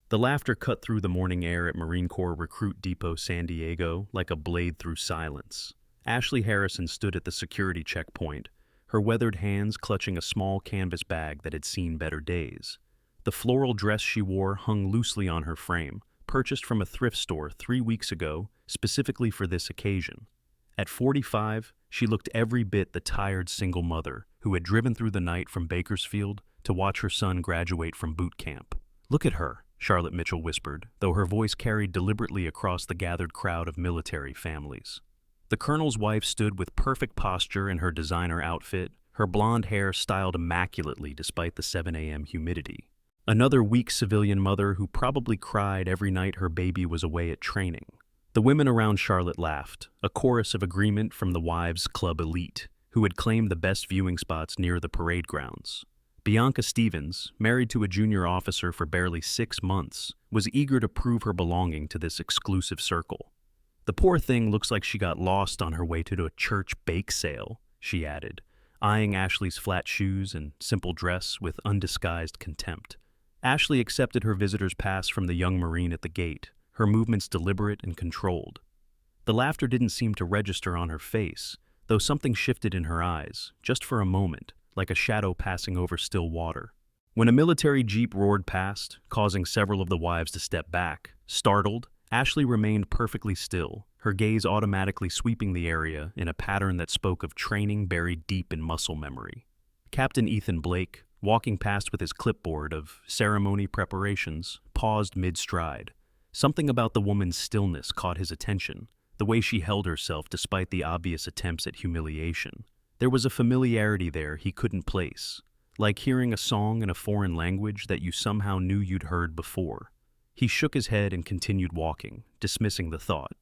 The laughter cut through the morning air at Marine Corps Recruit Depot San Diego like a blade through silence. Ashley Harrison stood at the security checkpoint, her weathered hands clutching a small canvas bag that had seen better days. The floral dress she wore hung loosely on her frame, purchased from a thrift store 3 weeks ago, specifically for this occasion. At 45, she looked every bit the tired single mother who had driven through the night from Bakersfield to watch her son graduate from boot camp. "Look at her," Charlotte Mitchell whispered, though her voice carried deliberately across the gathered crowd of military families. The colonel's wife stood with perfect posture in her designer outfit, her blonde hair styled immaculately despite the 7 a.m. humidity. Another weak civilian mother who probably cried every night her baby was away at training. The women around Charlotte laughed, a chorus of agreement from the Wives Club elite, who had claimed the best viewing spots near the parade grounds. Bianca Stevens, married to a junior officer for barely 6 months, was eager to prove her belonging to this exclusive circle. "The poor thing looks like she got lost on her way to a church bake sale," she added, eyeing Ashley's flat shoes and simple dress with undisguised contempt. Ashley accepted her visitor's pass from the young Marine at the gate, her movements deliberate and controlled. The laughter didn't seem to register on her face, though something shifted in her eyes, just for a moment, like a shadow passing over still water. When a military jeep roared past, causing several of the wives to step back, startled, Ashley remained perfectly still, her gaze automatically sweeping the area in a pattern that spoke of training buried deep in muscle memory. Captain Ethan Blake, walking past with his clipboard of ceremony preparations, paused mid-stride. Something about the woman's stillness caught his attention, the way she held herself despite the obvious attempts at humiliation. There was a familiarity there he couldn't place, like hearing a song in a foreign language that you somehow knew you'd heard before. He shook his head and continued walking, dismissing the thought.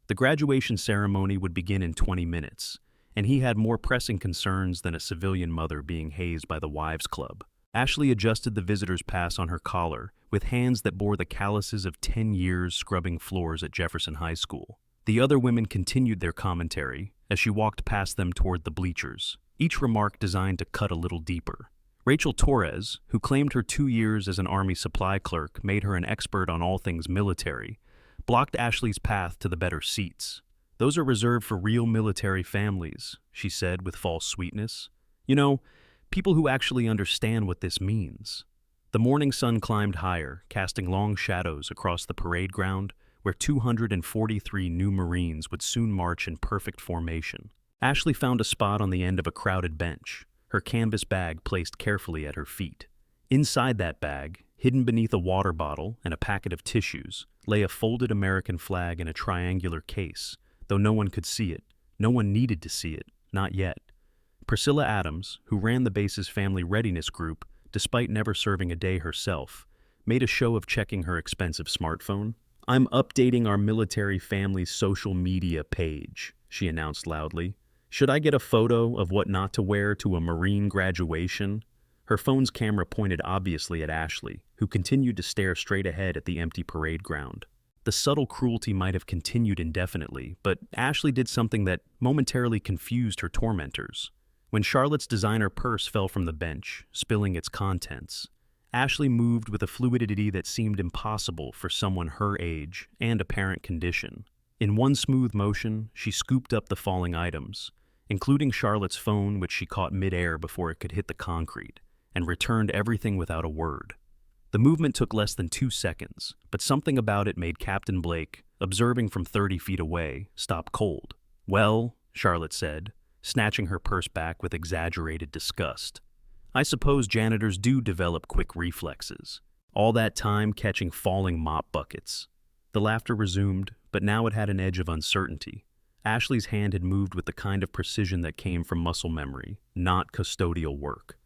The graduation ceremony would begin in 20 minutes, and he had more pressing concerns than a civilian mother being hazed by the Wives Club. Ashley adjusted the visitor's pass on her collar with hands that bore the calluses of 10 years scrubbing floors at Jefferson High School. The other women continued their commentary as she walked past them toward the bleachers, each remark designed to cut a little deeper. Rachel Torres, who claimed her 2 years as an Army supply clerk made her an expert on all things military, blocked Ashley's path to the better seats. "Those are reserved for real military families," she said with false sweetness. "You know, people who actually understand what this means." The morning sun climbed higher, casting long shadows across the parade ground, where 243 new Marines would soon march in perfect formation. Ashley found a spot on the end of a crowded bench, her canvas bag placed carefully at her feet. Inside that bag, hidden beneath a water bottle and a packet of tissues, lay a folded American flag in a triangular case, though no one could see it. No one needed to see it, not yet. Priscilla Adams, who ran the base's family readiness group, despite never serving a day herself, made a show of checking her expensive smartphone. "I'm updating our military family's social media page," she announced loudly. "Should I get a photo of what not to wear to a Marine graduation?" Her phone's camera pointed obviously at Ashley, who continued to stare straight ahead at the empty parade ground. The subtle cruelty might have continued indefinitely, but Ashley did something that momentarily confused her tormentors. When Charlotte's designer purse fell from the bench, spilling its contents, Ashley moved with a fluidity that seemed impossible for someone her age and apparent condition. In one smooth motion, she scooped up the falling items, including Charlotte's phone, which she caught mid-air before it could hit the concrete, and returned everything without a word. The movement took less than 2 seconds, but something about it made Captain Blake, observing from 30 feet away, stop cold. "Well," Charlotte said, snatching her purse back with exaggerated disgust, "I suppose janitors do develop quick reflexes. All that time catching falling mop buckets." The laughter resumed, but now it had an edge of uncertainty. Ashley's hand had moved with the kind of precision that came from muscle memory, not custodial work.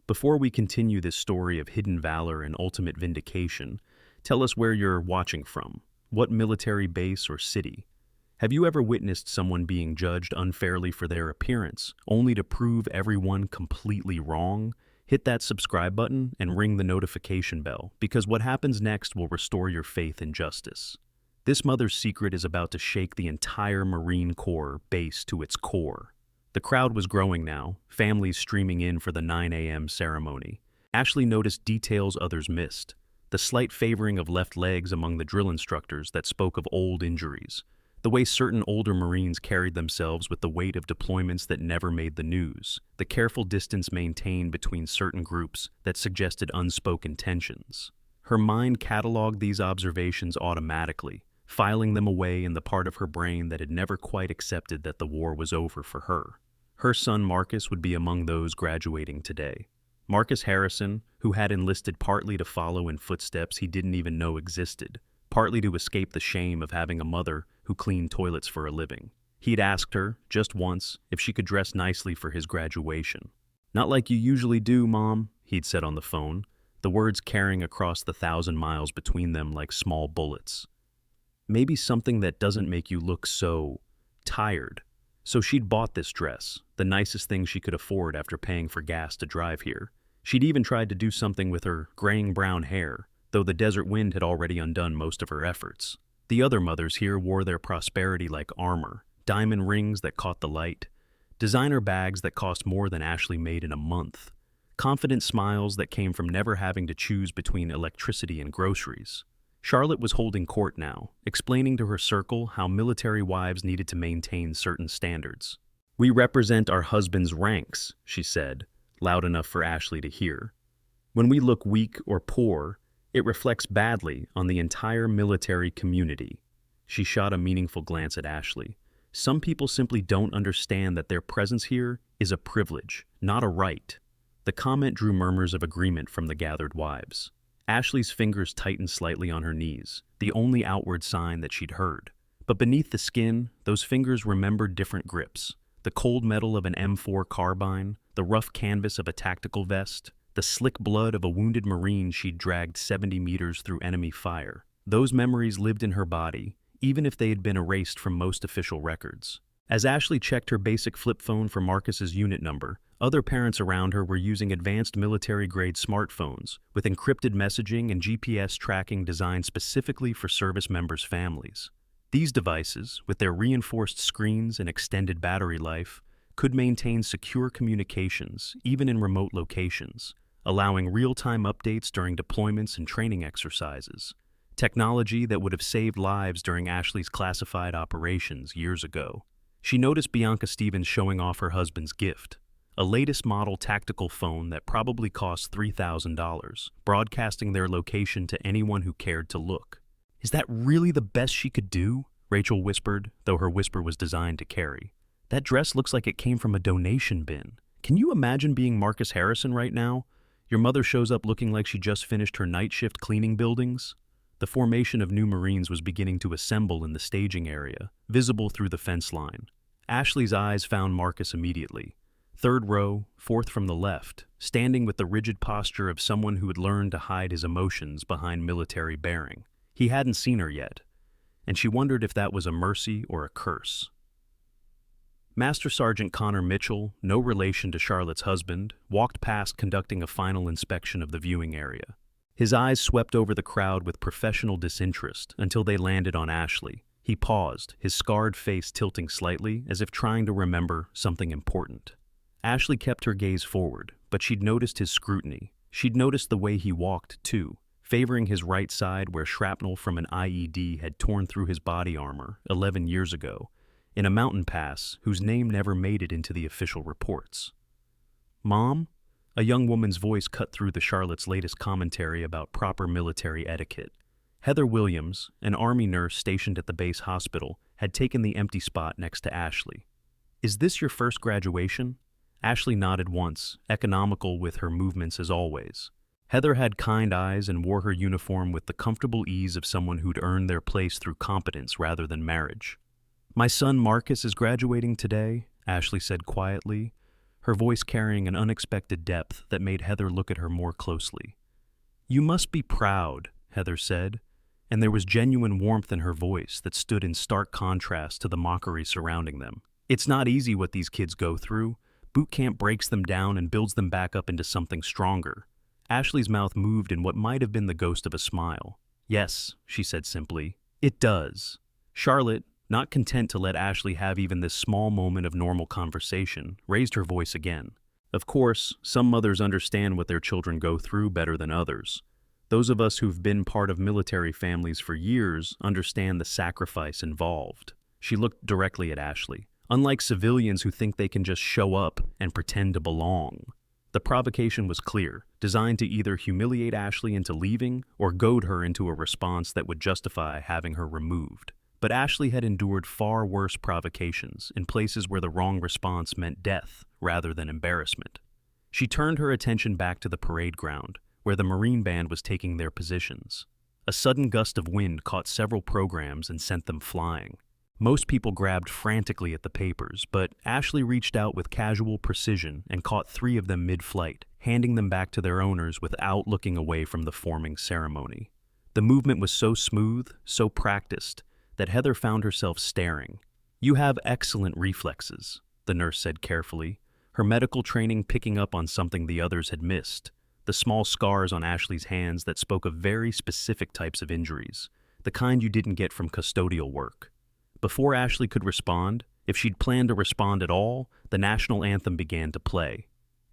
Before we continue this story of hidden valor and ultimate vindication, tell us where you're watching from. What military base or city? Have you ever witnessed someone being judged unfairly for their appearance, only to prove everyone completely wrong? Hit that subscribe button and ring the notification bell, because what happens next will restore your faith in justice. This mother's secret is about to shake the entire Marine Corps base to its core. The crowd was growing now, families streaming in for the 9 a.m. ceremony. Ashley noticed details others missed. the slight favoring of left legs among the drill instructors that spoke of old injuries, the way certain older Marines carried themselves with the weight of deployments that never made the news, the careful distance maintained between certain groups that suggested unspoken tensions. Her mind cataloged these observations automatically, filing them away in the part of her brain that had never quite accepted that the war was over for her. Her son Marcus would be among those graduating today. Marcus Harrison, who had enlisted partly to follow in footsteps he didn't even know existed, partly to escape the shame of having a mother who cleaned toilets for a living. He'd asked her, just once, if she could dress nicely for his graduation. "Not like you usually do, Mom," he'd said on the phone, the words carrying across the 1,000 miles between them like small bullets. Maybe something that doesn't make you look so tired. So she'd bought this dress, the nicest thing she could afford after paying for gas to drive here. She'd even tried to do something with her graying brown hair, though the desert wind had already undone most of her efforts. The other mothers here wore their prosperity like armor, diamond rings that caught the light, designer bags that cost more than Ashley made in a month, confident smiles that came from never having to choose between electricity and groceries. Charlotte was holding court now, explaining to her circle how military wives needed to maintain certain standards. "We represent our husbands' ranks," she said, loud enough for Ashley to hear. "When we look weak or poor, it reflects badly on the entire military community." She shot a meaningful glance at Ashley. "Some people simply don't understand that their presence here is a privilege, not a right." The comment drew murmurs of agreement from the gathered wives. Ashley's fingers tightened slightly on her knees, the only outward sign that she'd heard. But beneath the skin, those fingers remembered different grips. The cold metal of an M4 carbine, the rough canvas of a tactical vest, the slick blood of a wounded Marine she'd dragged 70 meters through enemy fire. Those memories lived in her body, even if they had been erased from most official records. As Ashley checked her basic flip phone for Marcus's unit number, other parents around her were using advanced military-grade smartphones with encrypted messaging and GPS tracking designed specifically for service members' families. These devices, with their reinforced screens and extended battery life, could maintain secure communications even in remote locations, allowing real-time updates during deployments and training exercises. Technology that would have saved lives during Ashley's classified operations years ago. She noticed Bianca Stevens showing off her husband's gift, a latest model tactical phone that probably cost $3,000, broadcasting their location to anyone who cared to look. "Is that really the best she could do?" Rachel whispered, though her whisper was designed to carry. "That dress looks like it came from a donation bin. Can you imagine being Marcus Harrison right now? Your mother shows up looking like she just finished her night shift cleaning buildings." The formation of new Marines was beginning to assemble in the staging area, visible through the fence line. Ashley's eyes found Marcus immediately. Third row, fourth from the left, standing with the rigid posture of someone who had learned to hide his emotions behind military bearing. He hadn't seen her yet, and she wondered if that was a mercy or a curse. Master Sergeant Connor Mitchell, no relation to Charlotte's husband, walked past conducting a final inspection of the viewing area. His eyes swept over the crowd with professional disinterest until they landed on Ashley. He paused, his scarred face tilting slightly as if trying to remember something important. Ashley kept her gaze forward, but she'd noticed his scrutiny. She'd noticed the way he walked, too, favoring his right side where shrapnel from an IED had torn through his body armor 11 years ago, in a mountain pass whose name never made it into the official reports. "Mom?" A young woman's voice cut through the Charlotte's latest commentary about proper military etiquette. Heather Williams, an Army nurse stationed at the base hospital, had taken the empty spot next to Ashley. "Is this your first graduation?" Ashley nodded once, economical with her movements as always. Heather had kind eyes and wore her uniform with the comfortable ease of someone who'd earned their place through competence rather than marriage. "My son Marcus is graduating today," Ashley said quietly, her voice carrying an unexpected depth that made Heather look at her more closely. "You must be proud," Heather said, and there was genuine warmth in her voice that stood in stark contrast to the mockery surrounding them. "It's not easy what these kids go through. Boot camp breaks them down and builds them back up into something stronger." Ashley's mouth moved in what might have been the ghost of a smile. "Yes," she said simply, "it does." Charlotte, not content to let Ashley have even this small moment of normal conversation, raised her voice again. "Of course, some mothers understand what their children go through better than others. Those of us who've been part of military families for years understand the sacrifice involved. She looked directly at Ashley. Unlike civilians who think they can just show up and pretend to belong. The provocation was clear, designed to either humiliate Ashley into leaving or goad her into a response that would justify having her removed. But Ashley had endured far worse provocations in places where the wrong response meant death rather than embarrassment. She turned her attention back to the parade ground, where the Marine Band was taking their positions. A sudden gust of wind caught several programs and sent them flying. Most people grabbed frantically at the papers, but Ashley reached out with casual precision and caught 3 of them mid-flight, handing them back to their owners without looking away from the forming ceremony. The movement was so smooth, so practiced, that Heather found herself staring. "You have excellent reflexes," the nurse said carefully, her medical training picking up on something the others had missed. The small scars on Ashley's hands that spoke of very specific types of injuries, the kind you didn't get from custodial work. Before Ashley could respond, if she'd planned to respond at all, the national anthem began to play.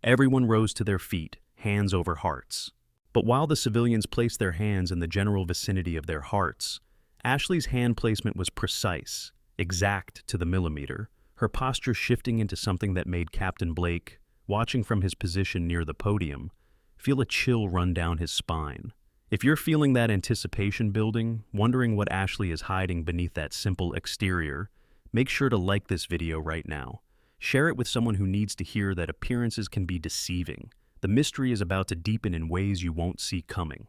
Everyone rose to their feet, hands over hearts. But while the civilians placed their hands in the general vicinity of their hearts, Ashley's hand placement was precise, exact to the millimeter, her posture shifting into something that made Captain Blake, watching from his position near the podium, feel a chill run down his spine. If you're feeling that anticipation building, wondering what Ashley is hiding beneath that simple exterior, make sure to like this video right now. Share it with someone who needs to hear that appearances can be deceiving. The mystery is about to deepen in ways you won't see coming.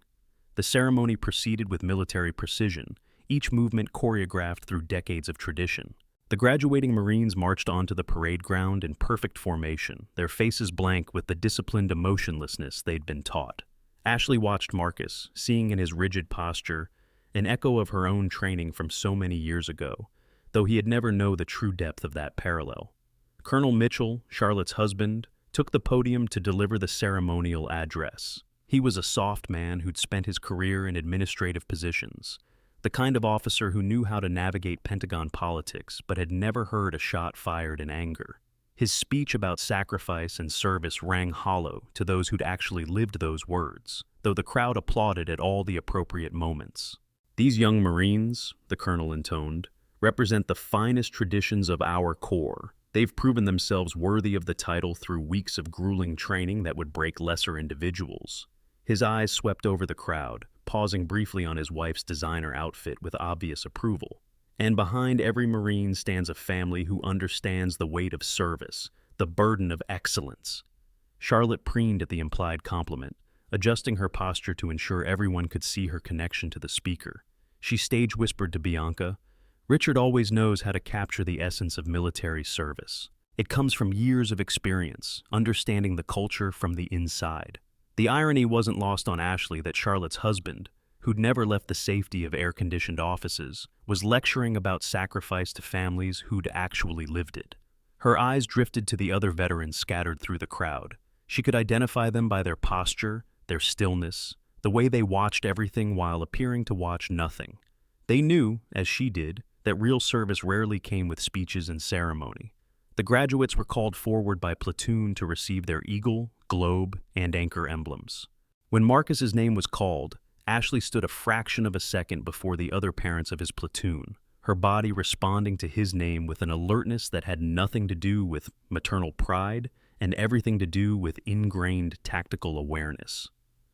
The ceremony proceeded with military precision, each movement choreographed through decades of tradition. The graduating Marines marched onto the parade ground in perfect formation, their faces blank with the disciplined emotionlessness they'd been taught. Ashley watched Marcus, seeing in his rigid posture an echo of her own training from so many years ago, though he had never known the true depth of that parallel. Colonel Mitchell, Charlotte's husband, took the podium to deliver the ceremonial address. He was a soft man who'd spent his career in administrative positions, the kind of officer who knew how to navigate Pentagon politics but had never heard a shot fired in anger. His speech about sacrifice and service rang hollow to those who'd actually lived those words, though the crowd applauded at all the appropriate moments. "These young Marines," the colonel intoned, "represent the finest traditions of our Corps. They've proven themselves worthy of the title through weeks of grueling training that would break lesser individuals." His eyes swept over the crowd, pausing briefly on his wife's designer outfit with obvious approval. "And behind every Marine stands a family who understands the weight of service, the burden of excellence." Charlotte preened at the implied compliment, adjusting her posture to ensure everyone could see her connection to the speaker. She stage whispered to Bianca, "Richard always knows how to capture the essence of military service. It comes from years of experience, understanding the culture from the inside." The irony wasn't lost on Ashley that Charlotte's husband, who'd never left the safety of air-conditioned offices, was lecturing about sacrifice to families who'd actually lived it. Her eyes drifted to the other veterans scattered through the crowd. She could identify them by their posture, their stillness, the way they watched everything while appearing to watch nothing. They knew, as she did, that real service rarely came with speeches and ceremony. The graduates were called forward by platoon to receive their eagle, globe, and anchor emblems. When Marcus's name was called, Ashley stood a fraction of a second before the other parents of his platoon, her body responding to his name with an alertness that had nothing to do with maternal pride and everything to do with ingrained tactical awareness.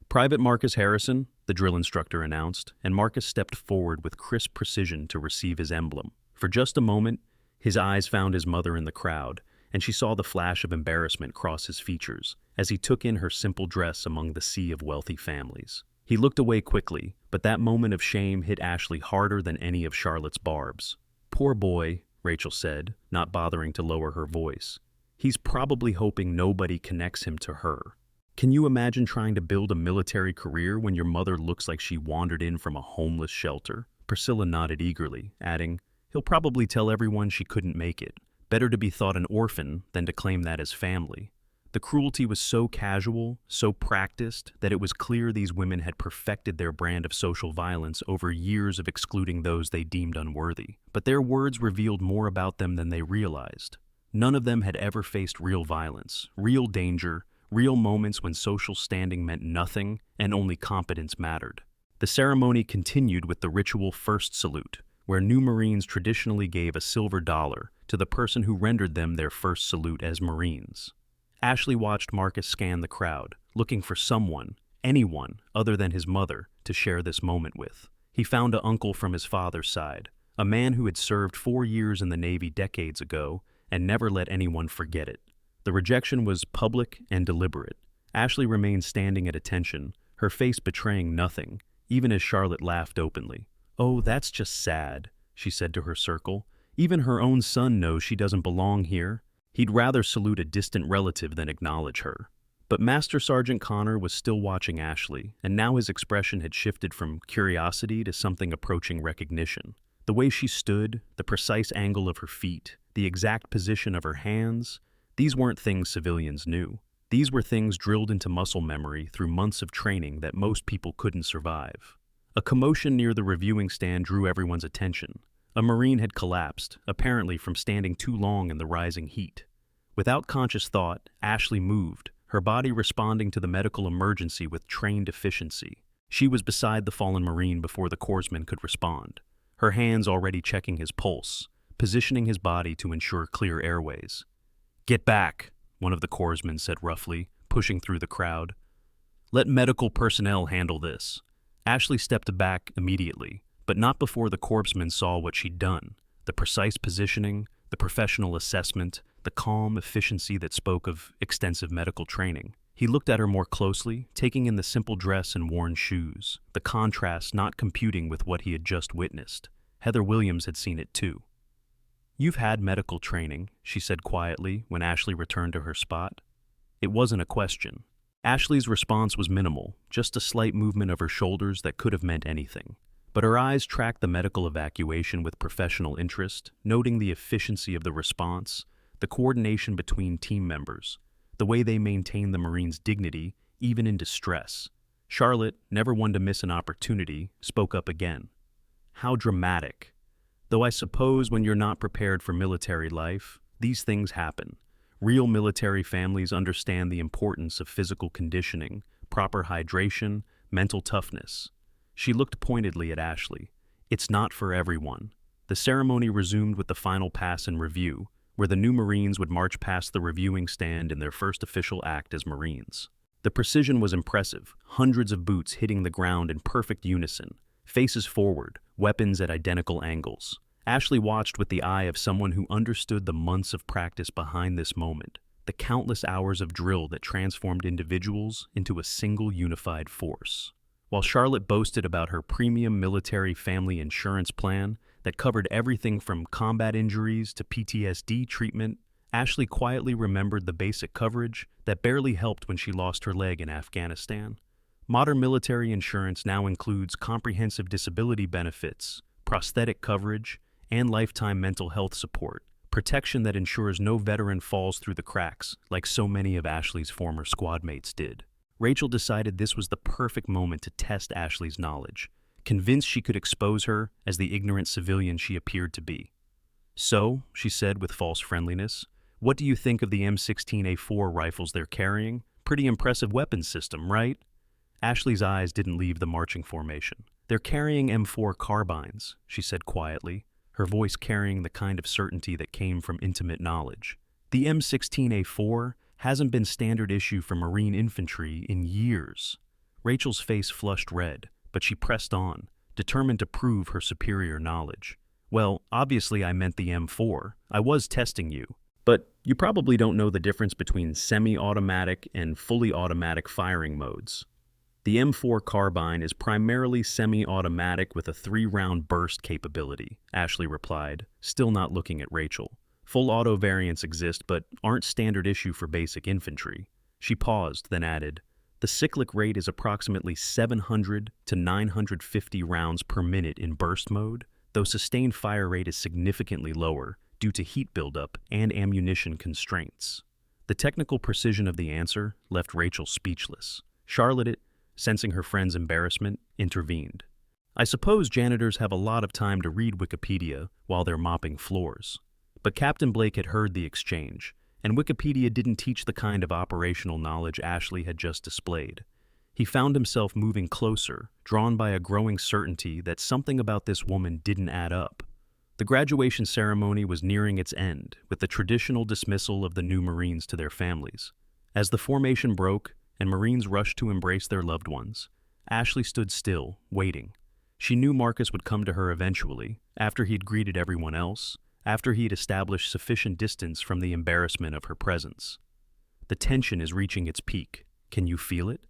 "Private Marcus Harrison," the drill instructor announced, and Marcus stepped forward with crisp precision to receive his emblem. For just a moment, his eyes found his mother in the crowd, and she saw the flash of embarrassment cross his features as he took in her simple dress among the sea of wealthy families. He looked away quickly, but that moment of shame hit Ashley harder than any of Charlotte's barbs. "Poor boy," Rachel said, not bothering to lower her voice. "He's probably hoping nobody connects him to her." Can you imagine trying to build a military career when your mother looks like she wandered in from a homeless shelter? Priscilla nodded eagerly, adding, "He'll probably tell everyone she couldn't make it. Better to be thought an orphan than to claim that as family." The cruelty was so casual, so practiced, that it was clear these women had perfected their brand of social violence over years of excluding those they deemed unworthy. But their words revealed more about them than they realized. None of them had ever faced real violence, real danger, real moments when social standing meant nothing and only competence mattered. The ceremony continued with the ritual first salute, where new Marines traditionally gave a silver dollar to the person who rendered them their first salute as Marines. Ashley watched Marcus scan the crowd, looking for someone, anyone other than his mother, to share this moment with. He found an uncle from his father's side, a man who had served 4 years in the Navy decades ago and never let anyone forget it. The rejection was public and deliberate. Ashley remained standing at attention, her face betraying nothing, even as Charlotte laughed openly. "Oh, that's just sad," she said to her circle. "Even her own son knows she doesn't belong here. He'd rather salute a distant relative than acknowledge her." But Master Sergeant Connor was still watching Ashley, and now his expression had shifted from curiosity to something approaching recognition. The way she stood, the precise angle of her feet, the exact position of her hands, these weren't things civilians knew. These were things drilled into muscle memory through months of training that most people couldn't survive. A commotion near the reviewing stand drew everyone's attention. A Marine had collapsed, apparently from standing too long in the rising heat. Without conscious thought, Ashley moved, her body responding to the medical emergency with trained efficiency. She was beside the fallen Marine before the corpsman could respond, her hands already checking his pulse, positioning his body to ensure clear airways. "Get back," one of the corpsmen said roughly, pushing through the crowd. "Let medical personnel handle this." Ashley stepped back immediately, but not before the corpsman saw what she'd done. The precise positioning, the professional assessment, the calm efficiency that spoke of extensive medical training. He looked at her more closely, taking in the simple dress and worn shoes, the contrast not computing with what he had just witnessed. Heather Williams had seen it too. "You've had medical training," she said quietly when Ashley returned to her spot. It wasn't a question. Ashley's response was minimal, just a slight movement of her shoulders that could have meant anything. But her eyes tracked the medical evacuation with professional interest, noting the efficiency of the response, the coordination between team members, the way they maintained the Marine's dignity, even in distress. Charlotte, never one to miss an opportunity, spoke up again. "How dramatic. Though I suppose when you're not prepared for military life, these things happen. Real military families understand the importance of physical conditioning, proper hydration, mental toughness." She looked pointedly at Ashley. "It's not for everyone." The ceremony resumed with the final pass and review, where the new Marines would march past the reviewing stand in their first official act as Marines. The precision was impressive, hundreds of boots hitting the ground in perfect unison, faces forward, weapons at identical angles. Ashley watched with the eye of someone who understood the months of practice behind this moment, the countless hours of drill that transformed individuals into a single unified force. While Charlotte boasted about her premium military family insurance plan that covered everything from combat injuries to PTSD treatment, Ashley quietly remembered the basic coverage that barely helped when she lost her leg in Afghanistan. Modern military insurance now includes comprehensive disability benefits, prosthetic coverage, and lifetime mental health support, protection that ensures no veteran falls through the cracks like so many of Ashley's former squad mates did. Rachel decided this was the perfect moment to test Ashley's knowledge, convinced she could expose her as the ignorant civilian she appeared to be. "So," she said with false friendliness, "what do you think of the M16A4 rifles they're carrying? Pretty impressive weapons system, right?" Ashley's eyes didn't leave the marching formation. "They're carrying M4 carbines," she said quietly, her voice carrying the kind of certainty that came from intimate knowledge. "The M16A4 hasn't been standard issue for Marine infantry in years." Rachel's face flushed red, but she pressed on, determined to prove her superior knowledge. "Well, obviously I meant the M4. I was testing you. But you probably don't know the difference between semi-automatic and fully automatic firing modes. The M4 carbine is primarily semi-automatic with a 3-round burst capability," Ashley replied, still not looking at Rachel. "Full auto variants exist but aren't standard issue for basic infantry." She paused, then added, "The cyclic rate is approximately 700 to 950 rounds per minute in burst mode, though sustained fire rate is significantly lower due to heat buildup and ammunition constraints." The technical precision of the answer left Rachel speechless. Charlotte, sensing her friend's embarrassment, intervened. "I suppose janitors have a lot of time to read Wikipedia while they're mopping floors." But Captain Blake had heard the exchange, and Wikipedia didn't teach the kind of operational knowledge Ashley had just displayed. He found himself moving closer, drawn by a growing certainty that something about this woman didn't add up. The graduation ceremony was nearing its end, with the traditional dismissal of the new Marines to their families. As the formation broke and Marines rushed to embrace their loved ones, Ashley stood still, waiting. She knew Marcus would come to her eventually, after he'd greeted everyone else, after he'd established sufficient distance from the embarrassment of her presence. The tension is reaching its peak. Can you feel it?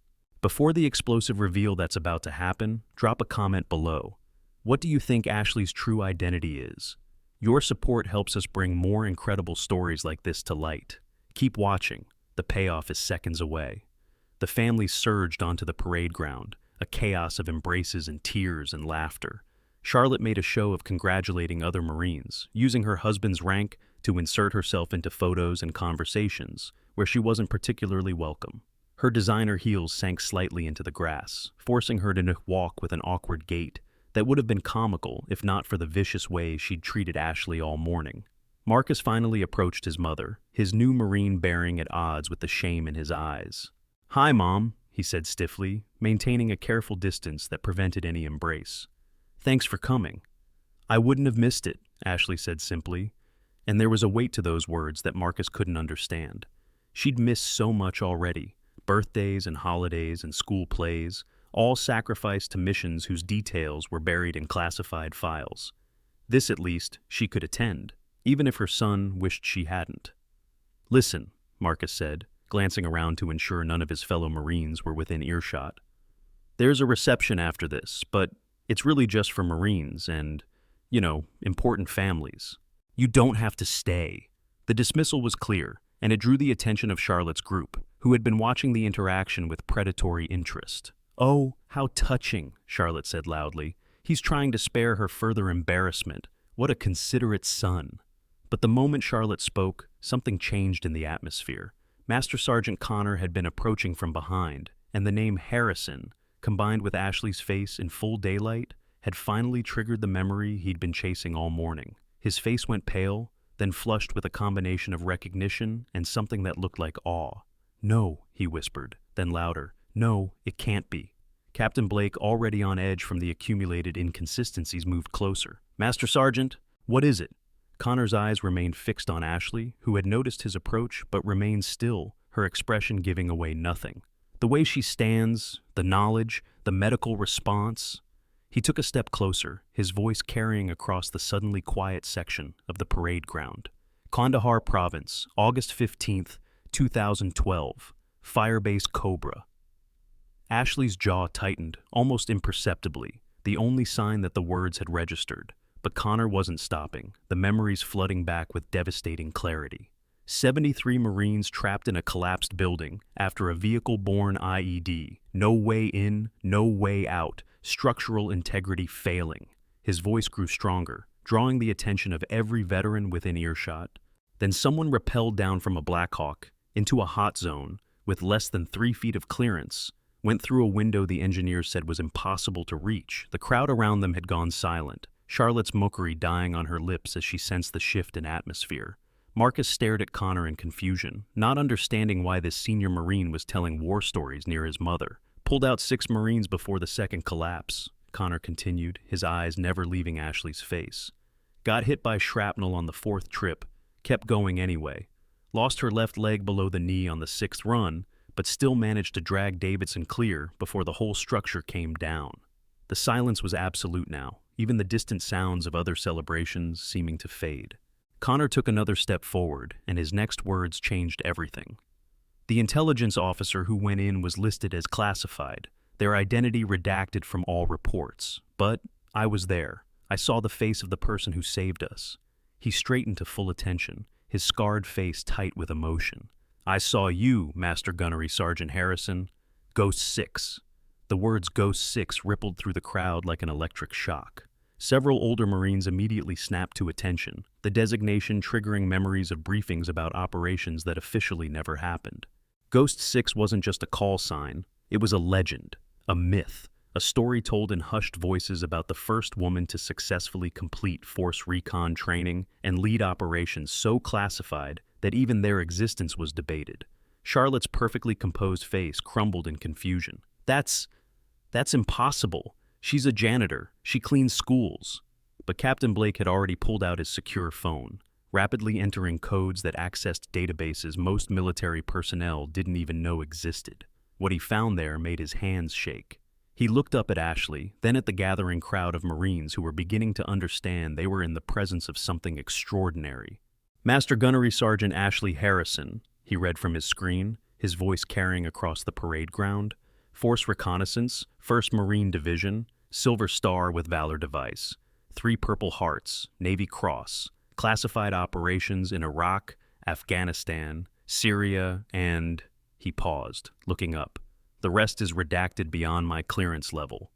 Before the explosive reveal that's about to happen, drop a comment below. What do you think Ashley's true identity is? Your support helps us bring more incredible stories like this to light. Keep watching. The payoff is seconds away. The family surged onto the parade ground, a chaos of embraces and tears and laughter. Charlotte made a show of congratulating other Marines, using her husband's rank to insert herself into photos and conversations where she wasn't particularly welcome. Her designer heels sank slightly into the grass, forcing her to walk with an awkward gait that would have been comical if not for the vicious way she'd treated Ashley all morning. Marcus finally approached his mother, his new Marine bearing at odds with the shame in his eyes. "Hi, Mom," he said stiffly, maintaining a careful distance that prevented any embrace. "Thanks for coming." "I wouldn't have missed it," Ashley said simply, and there was a weight to those words that Marcus couldn't understand. She'd missed so much already, birthdays and holidays and school plays, all sacrificed to missions whose details were buried in classified files. This, at least, she could attend, even if her son wished she hadn't. "Listen," Marcus said, glancing around to ensure none of his fellow Marines were within earshot. "There's a reception after this, but it's really just for Marines and, important families. You don't have to stay." The dismissal was clear, and it drew the attention of Charlotte's group, who had been watching the interaction with predatory interest. "Oh, how touching," Charlotte said loudly. "He's trying to spare her further embarrassment. What a considerate son." But the moment Charlotte spoke, something changed in the atmosphere. Master Sergeant Connor had been approaching from behind, and the name Harrison, combined with Ashley's face in full daylight, had finally triggered the memory he'd been chasing all morning. His face went pale, then flushed with a combination of recognition and something that looked like awe. "No," he whispered, then louder. "No, it can't be." Captain Blake, already on edge from the accumulated inconsistencies, moved closer. "Master Sergeant, what is it?" Connor's eyes remained fixed on Ashley, who had noticed his approach but remained still, her expression giving away nothing. The way she stands, the knowledge, the medical response. He took a step closer, his voice carrying across the suddenly quiet section of the parade ground. "Kandahar Province, August 15th, 2012. Firebase Cobra." Ashley's jaw tightened, almost imperceptibly, the only sign that the words had registered. But Connor wasn't stopping, the memories flooding back with devastating clarity. 73 Marines trapped in a collapsed building after a vehicle-borne IED. No way in, no way out, structural integrity failing. His voice grew stronger, drawing the attention of every veteran within earshot. Then someone rappelled down from a Blackhawk into a hot zone with less than 3 feet of clearance, went through a window the engineers said was impossible to reach. The crowd around them had gone silent, Charlotte's mockery dying on her lips as she sensed the shift in atmosphere. Marcus stared at Connor in confusion, not understanding why this senior Marine was telling war stories near his mother. "Pulled out 6 Marines before the second collapse," Connor continued, his eyes never leaving Ashley's face. "Got hit by shrapnel on the 4th trip, kept going anyway. Lost her left leg below the knee on the 6th run, but still managed to drag Davidson clear before the whole structure came down." The silence was absolute now, even the distant sounds of other celebrations seeming to fade. Connor took another step forward, and his next words changed everything. "The intelligence officer who went in was listed as classified, their identity redacted from all reports. But I was there. I saw the face of the person who saved us." He straightened to full attention, his scarred face tight with emotion. "I saw you, Master Gunnery Sergeant Harrison. Ghost 6. The words Ghost 6 rippled through the crowd like an electric shock. Several older Marines immediately snapped to attention, the designation triggering memories of briefings about operations that officially never happened. Ghost 6 wasn't just a call sign, it was a legend, a myth, a story told in hushed voices about the first woman to successfully complete Force Recon training and lead operations so classified that even their existence was debated. Charlotte's perfectly composed face crumbled in confusion. That's impossible. She's a janitor. She cleans schools. But Captain Blake had already pulled out his secure phone, rapidly entering codes that accessed databases most military personnel didn't even know existed. What he found there made his hands shake. He looked up at Ashley, then at the gathering crowd of Marines who were beginning to understand they were in the presence of something extraordinary. Master Gunnery Sergeant Ashley Harrison, he read from his screen, his voice carrying across the parade ground. Force Reconnaissance, 1st Marine Division, Silver Star with Valor Device, 3 Purple Hearts, Navy Cross, classified operations in Iraq, Afghanistan, Syria, and... He paused, looking up. The rest is redacted beyond my clearance level.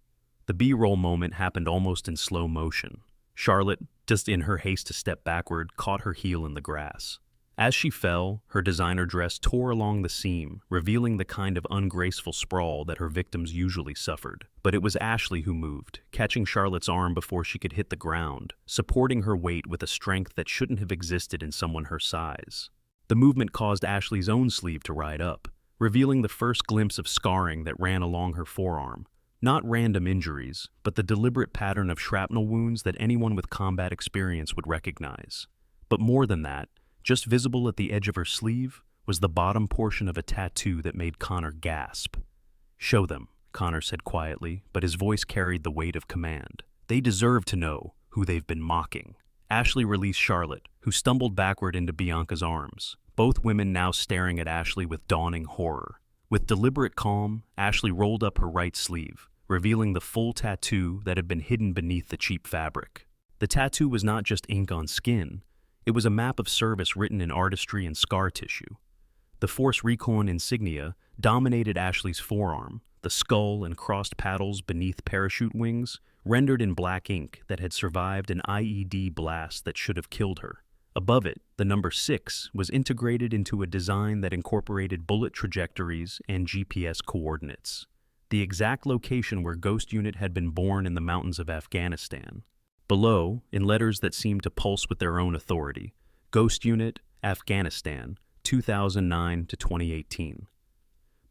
The B-roll moment happened almost in slow motion. Charlotte, just in her haste to step backward, caught her heel in the grass. As she fell, her designer dress tore along the seam, revealing the kind of ungraceful sprawl that her victims usually suffered. But it was Ashley who moved, catching Charlotte's arm before she could hit the ground, supporting her weight with a strength that shouldn't have existed in someone her size. The movement caused Ashley's own sleeve to ride up, revealing the first glimpse of scarring that ran along her forearm. Not random injuries, but the deliberate pattern of shrapnel wounds that anyone with combat experience would recognize. But more than that, just visible at the edge of her sleeve was the bottom portion of a tattoo that made Connor gasp. "Show them," Connor said quietly, but his voice carried the weight of command. "They deserve to know who they've been mocking." Ashley released Charlotte, who stumbled backward into Bianca's arms, both women now staring at Ashley with dawning horror. With deliberate calm, Ashley rolled up her right sleeve, revealing the full tattoo that had been hidden beneath the cheap fabric. The tattoo was not just ink on skin, it was a map of service written in artistry and scar tissue. The Force Recon insignia dominated Ashley's forearm, the skull and crossed paddles beneath parachute wings, rendered in black ink that had survived an IED blast that should have killed her. Above it, the number 6 was integrated into a design that incorporated bullet trajectories and GPS coordinates, the exact location where Ghost Unit had been born in the mountains of Afghanistan. Below, in letters that seemed to pulse with their own authority, Ghost Unit, Afghanistan, 2009 to 2018.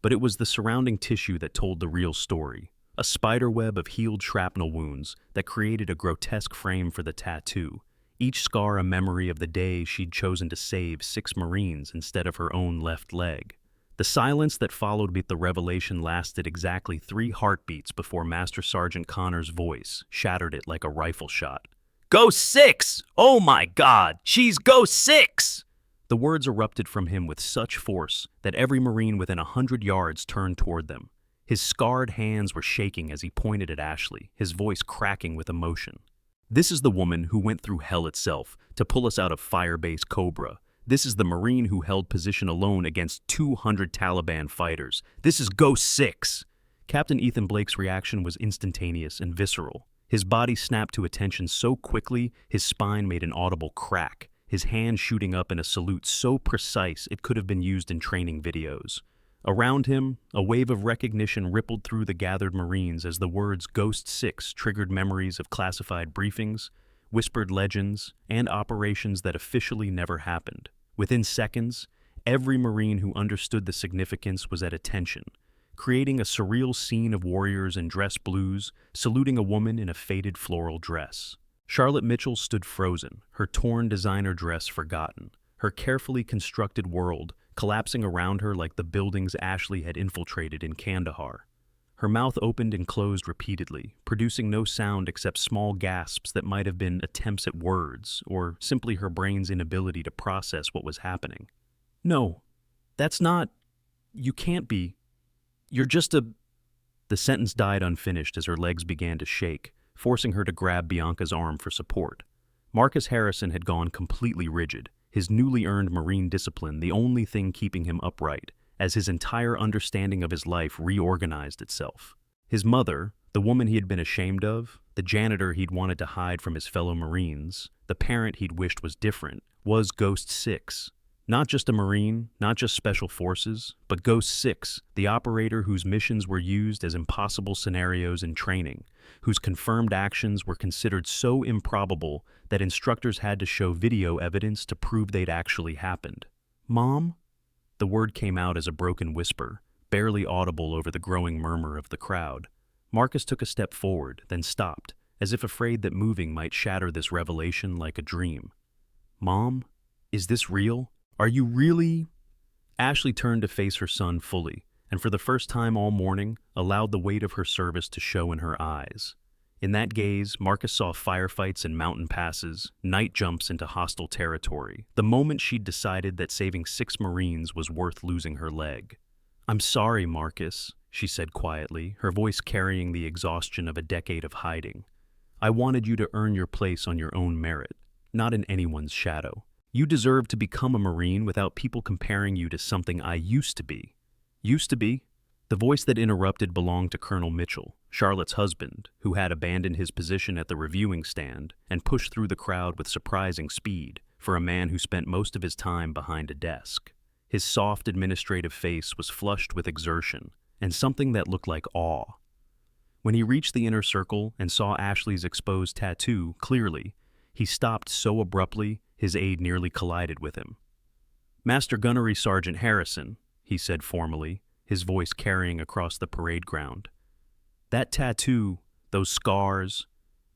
But it was the surrounding tissue that told the real story, a spiderweb of healed shrapnel wounds that created a grotesque frame for the tattoo, each scar a memory of the day she'd chosen to save 6 Marines instead of her own left leg. The silence that followed the revelation lasted exactly 3 heartbeats before Master Sergeant Connor's voice shattered it like a rifle shot. "Ghost 6! Oh my God! She's Ghost 6!" The words erupted from him with such force that every Marine within 100 yards turned toward them. His scarred hands were shaking as he pointed at Ashley, his voice cracking with emotion. "This is the woman who went through hell itself to pull us out of Firebase Cobra. This is the Marine who held position alone against 200 Taliban fighters. This is Ghost 6. Captain Ethan Blake's reaction was instantaneous and visceral. His body snapped to attention so quickly, his spine made an audible crack, his hand shooting up in a salute so precise it could have been used in training videos. Around him, a wave of recognition rippled through the gathered Marines as the words Ghost 6 triggered memories of classified briefings, whispered legends, and operations that officially never happened. Within seconds, every Marine who understood the significance was at attention, creating a surreal scene of warriors in dress blues saluting a woman in a faded floral dress. Charlotte Mitchell stood frozen, her torn designer dress forgotten, her carefully constructed world collapsing around her like the buildings Ashley had infiltrated in Kandahar. Her mouth opened and closed repeatedly, producing no sound except small gasps that might have been attempts at words, or simply her brain's inability to process what was happening. "No, that's not... You can't be... You're just a..." The sentence died unfinished as her legs began to shake, forcing her to grab Bianca's arm for support. Marcus Harrison had gone completely rigid, his newly earned Marine discipline the only thing keeping him upright, as his entire understanding of his life reorganized itself. His mother, the woman he had been ashamed of, the janitor he'd wanted to hide from his fellow Marines, the parent he'd wished was different, was Ghost 6. Not just a Marine, not just Special Forces, but Ghost 6, the operator whose missions were used as impossible scenarios in training, whose confirmed actions were considered so improbable that instructors had to show video evidence to prove they'd actually happened. Mom? The word came out as a broken whisper, barely audible over the growing murmur of the crowd. Marcus took a step forward, then stopped, as if afraid that moving might shatter this revelation like a dream. Mom? Is this real? Are you really? Ashley turned to face her son fully, and for the first time all morning, allowed the weight of her service to show in her eyes. In that gaze, Marcus saw firefights and mountain passes, night jumps into hostile territory, the moment she'd decided that saving 6 Marines was worth losing her leg. I'm sorry, Marcus, she said quietly, her voice carrying the exhaustion of a decade of hiding. I wanted you to earn your place on your own merit, not in anyone's shadow. You deserve to become a Marine without people comparing you to something I used to be. Used to be? The voice that interrupted belonged to Colonel Mitchell, Charlotte's husband, who had abandoned his position at the reviewing stand and pushed through the crowd with surprising speed for a man who spent most of his time behind a desk. His soft administrative face was flushed with exertion and something that looked like awe. When he reached the inner circle and saw Ashley's exposed tattoo clearly, he stopped so abruptly his aide nearly collided with him. Master Gunnery Sergeant Harrison, he said formally, his voice carrying across the parade ground. That tattoo, those scars,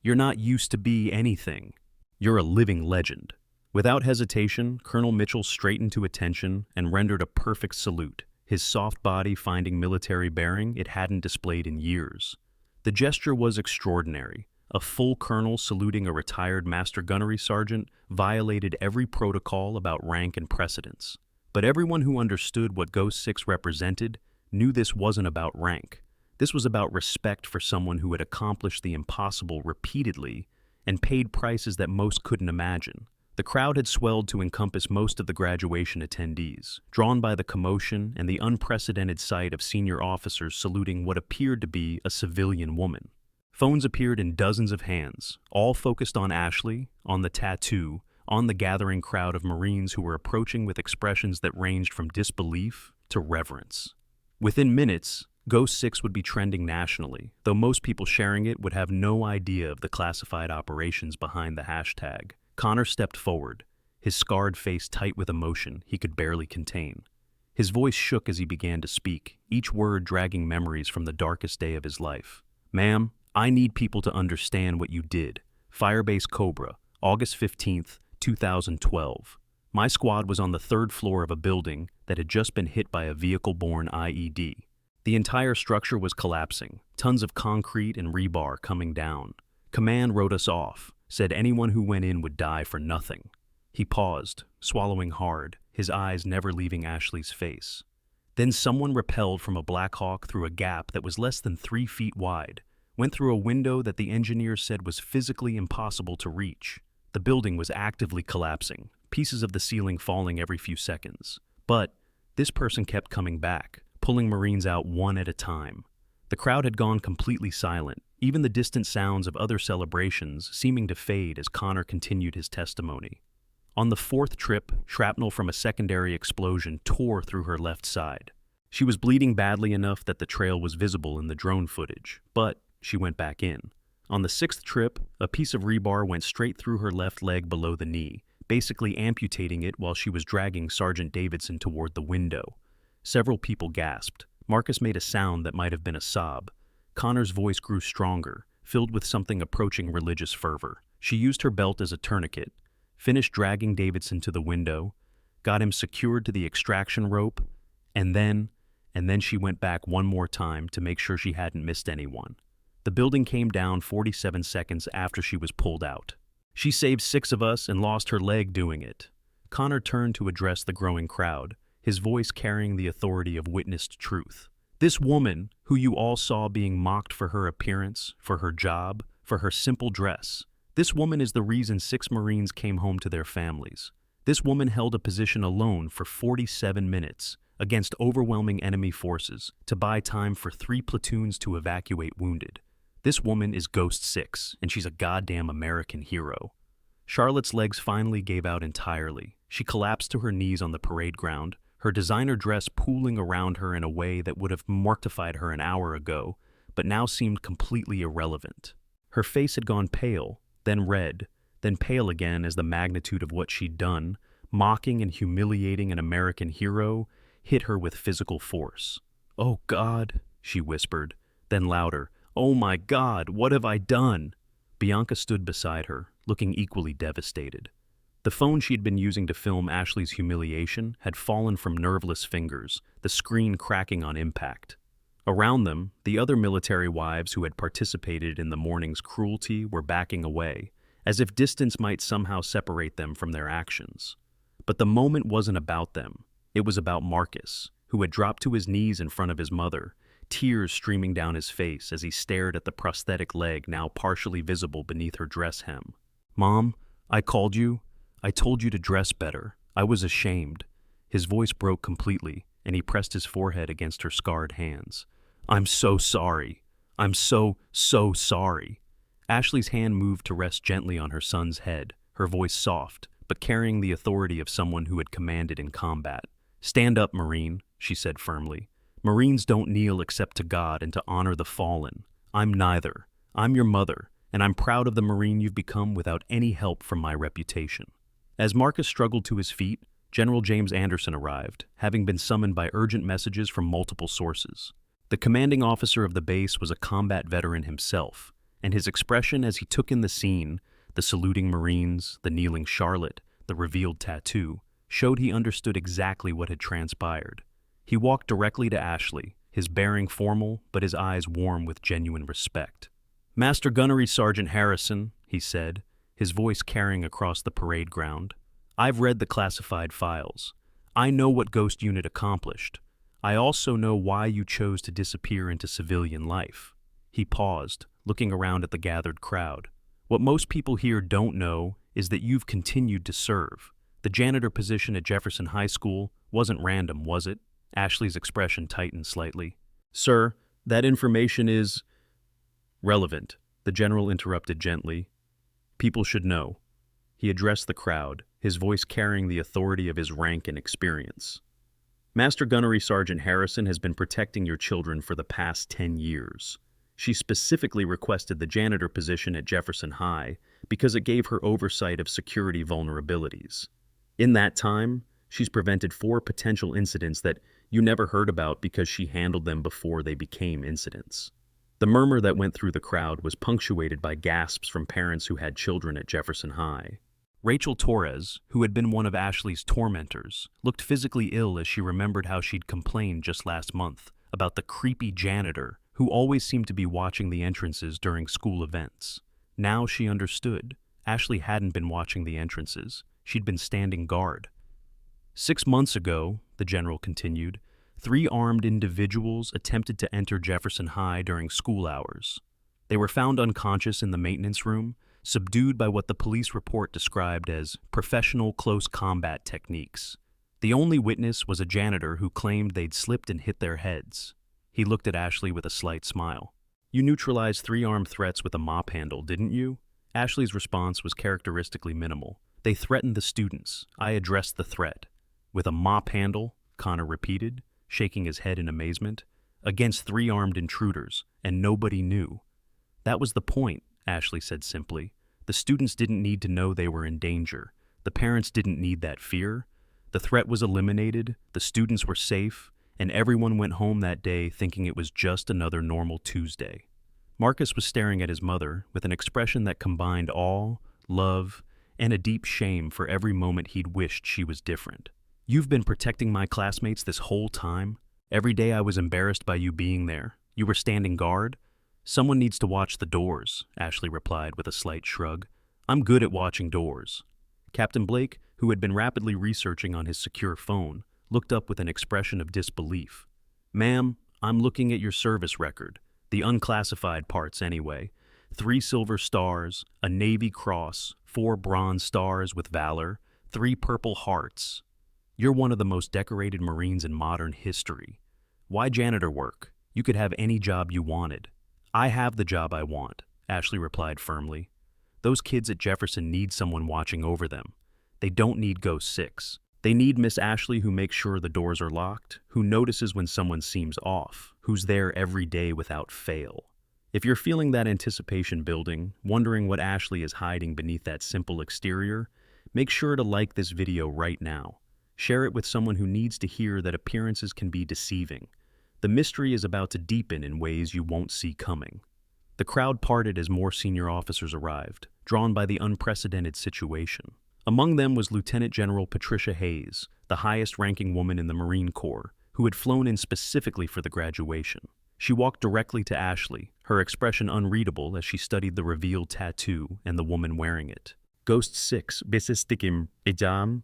you're not used to be anything. You're a living legend. Without hesitation, Colonel Mitchell straightened to attention and rendered a perfect salute, his soft body finding military bearing it hadn't displayed in years. The gesture was extraordinary. A full colonel saluting a retired master gunnery sergeant violated every protocol about rank and precedence. But everyone who understood what Ghost 6 represented knew this wasn't about rank. This was about respect for someone who had accomplished the impossible repeatedly and paid prices that most couldn't imagine. The crowd had swelled to encompass most of the graduation attendees, drawn by the commotion and the unprecedented sight of senior officers saluting what appeared to be a civilian woman. Phones appeared in dozens of hands, all focused on Ashley, on the tattoo, on the gathering crowd of Marines who were approaching with expressions that ranged from disbelief to reverence. Within minutes, Ghost 6 would be trending nationally, though most people sharing it would have no idea of the classified operations behind the hashtag. Connor stepped forward, his scarred face tight with emotion he could barely contain. His voice shook as he began to speak, each word dragging memories from the darkest day of his life. Ma'am, I need people to understand what you did. Firebase Cobra, August 15th, 2012. My squad was on the 3rd floor of a building that had just been hit by a vehicle-borne IED. The entire structure was collapsing, tons of concrete and rebar coming down. Command wrote us off, said anyone who went in would die for nothing. He paused, swallowing hard, his eyes never leaving Ashley's face. Then someone rappelled from a Black Hawk through a gap that was less than 3 feet wide, went through a window that the engineers said was physically impossible to reach. The building was actively collapsing, pieces of the ceiling falling every few seconds. But this person kept coming back, pulling Marines out one at a time. The crowd had gone completely silent, even the distant sounds of other celebrations seeming to fade as Connor continued his testimony. On the 4th trip, shrapnel from a secondary explosion tore through her left side. She was bleeding badly enough that the trail was visible in the drone footage, but she went back in. On the 6th trip, a piece of rebar went straight through her left leg below the knee, basically amputating it while she was dragging Sergeant Davidson toward the window. Several people gasped. Marcus made a sound that might have been a sob. Connor's voice grew stronger, filled with something approaching religious fervor. She used her belt as a tourniquet, finished dragging Davidson to the window, got him secured to the extraction rope, and then she went back one more time to make sure she hadn't missed anyone. The building came down 47 seconds after she was pulled out. She saved 6 of us and lost her leg doing it. Connor turned to address the growing crowd, his voice carrying the authority of witnessed truth. This woman, who you all saw being mocked for her appearance, for her job, for her simple dress, this woman is the reason 6 Marines came home to their families. This woman held a position alone for 47 minutes against overwhelming enemy forces to buy time for 3 platoons to evacuate wounded. This woman is Ghost 6, and she's a goddamn American hero. Charlotte's legs finally gave out entirely. She collapsed to her knees on the parade ground, her designer dress pooling around her in a way that would have mortified her an hour ago, but now seemed completely irrelevant. Her face had gone pale, then red, then pale again as the magnitude of what she'd done, mocking and humiliating an American hero, hit her with physical force. "Oh God," she whispered, then louder, "Oh my God, what have I done?" Bianca stood beside her, looking equally devastated. The phone she'd been using to film Ashley's humiliation had fallen from nerveless fingers, the screen cracking on impact. Around them, the other military wives who had participated in the morning's cruelty were backing away, as if distance might somehow separate them from their actions. But the moment wasn't about them. It was about Marcus, who had dropped to his knees in front of his mother, tears streaming down his face as he stared at the prosthetic leg now partially visible beneath her dress hem. "Mom, I called you. I told you to dress better. I was ashamed." His voice broke completely, and he pressed his forehead against her scarred hands. "I'm so sorry. I'm so sorry." Ashley's hand moved to rest gently on her son's head, her voice soft, but carrying the authority of someone who had commanded in combat. "Stand up, Marine," she said firmly. "Marines don't kneel except to God and to honor the fallen. I'm neither. I'm your mother, and I'm proud of the Marine you've become without any help from my reputation." As Marcus struggled to his feet, General James Anderson arrived, having been summoned by urgent messages from multiple sources. The commanding officer of the base was a combat veteran himself, and his expression as he took in the scene, the saluting Marines, the kneeling Charlotte, the revealed tattoo, showed he understood exactly what had transpired. He walked directly to Ashley, his bearing formal but his eyes warm with genuine respect. "Master Gunnery Sergeant Harrison," he said, his voice carrying across the parade ground, "I've read the classified files. I know what Ghost Unit accomplished. I also know why you chose to disappear into civilian life." He paused, looking around at the gathered crowd. "What most people here don't know is that you've continued to serve. The janitor position at Jefferson High School wasn't random, was it?" Ashley's expression tightened slightly. "Sir, that information is relevant," the general interrupted gently. "People should know." He addressed the crowd, his voice carrying the authority of his rank and experience. "Master Gunnery Sergeant Harrison has been protecting your children for the past 10 years. She specifically requested the janitor position at Jefferson High because it gave her oversight of security vulnerabilities. In that time, she's prevented 4 potential incidents that you never heard about because she handled them before they became incidents." The murmur that went through the crowd was punctuated by gasps from parents who had children at Jefferson High. Rachel Torres, who had been one of Ashley's tormentors, looked physically ill as she remembered how she'd complained just last month about the creepy janitor who always seemed to be watching the entrances during school events. Now she understood. Ashley hadn't been watching the entrances. She'd been standing guard. 6 months ago, the general continued, 3 armed individuals attempted to enter Jefferson High during school hours. They were found unconscious in the maintenance room, subdued by what the police report described as professional close combat techniques. The only witness was a janitor who claimed they'd slipped and hit their heads. He looked at Ashley with a slight smile. "You neutralized 3 armed threats with a mop handle, didn't you?" Ashley's response was characteristically minimal. "They threatened the students. I addressed the threat." "With a mop handle?" Connor repeated, shaking his head in amazement. "Against 3 armed intruders, and nobody knew." "That was the point," Ashley said simply. "The students didn't need to know they were in danger. The parents didn't need that fear. The threat was eliminated, the students were safe, and everyone went home that day thinking it was just another normal Tuesday." Marcus was staring at his mother with an expression that combined awe, love, and a deep shame for every moment he'd wished she was different. "You've been protecting my classmates this whole time? Every day I was embarrassed by you being there. You were standing guard?" "Someone needs to watch the doors," Ashley replied with a slight shrug. "I'm good at watching doors." Captain Blake, who had been rapidly researching on his secure phone, looked up with an expression of disbelief. "Ma'am, I'm looking at your service record. The unclassified parts anyway. 3 silver stars, a Navy Cross, 4 bronze stars with valor, 3 Purple Hearts. You're one of the most decorated Marines in modern history. Why janitor work? You could have any job you wanted." "I have the job I want," Ashley replied firmly. "Those kids at Jefferson need someone watching over them. They don't need Ghost 6. They need Miss Ashley who makes sure the doors are locked, who notices when someone seems off, who's there every day without fail." If you're feeling that anticipation building, wondering what Ashley is hiding beneath that simple exterior, Make sure to like this video right now. Share it with someone who needs to hear that appearances can be deceiving. The mystery is about to deepen in ways you won't see coming. The crowd parted as more senior officers arrived, drawn by the unprecedented situation. Among them was Lieutenant General Patricia Hayes, the highest-ranking woman in the Marine Corps, who had flown in specifically for the graduation. She walked directly to Ashley, her expression unreadable as she studied the revealed tattoo and the woman wearing it. "Ghost 6, bisistikim, ejam,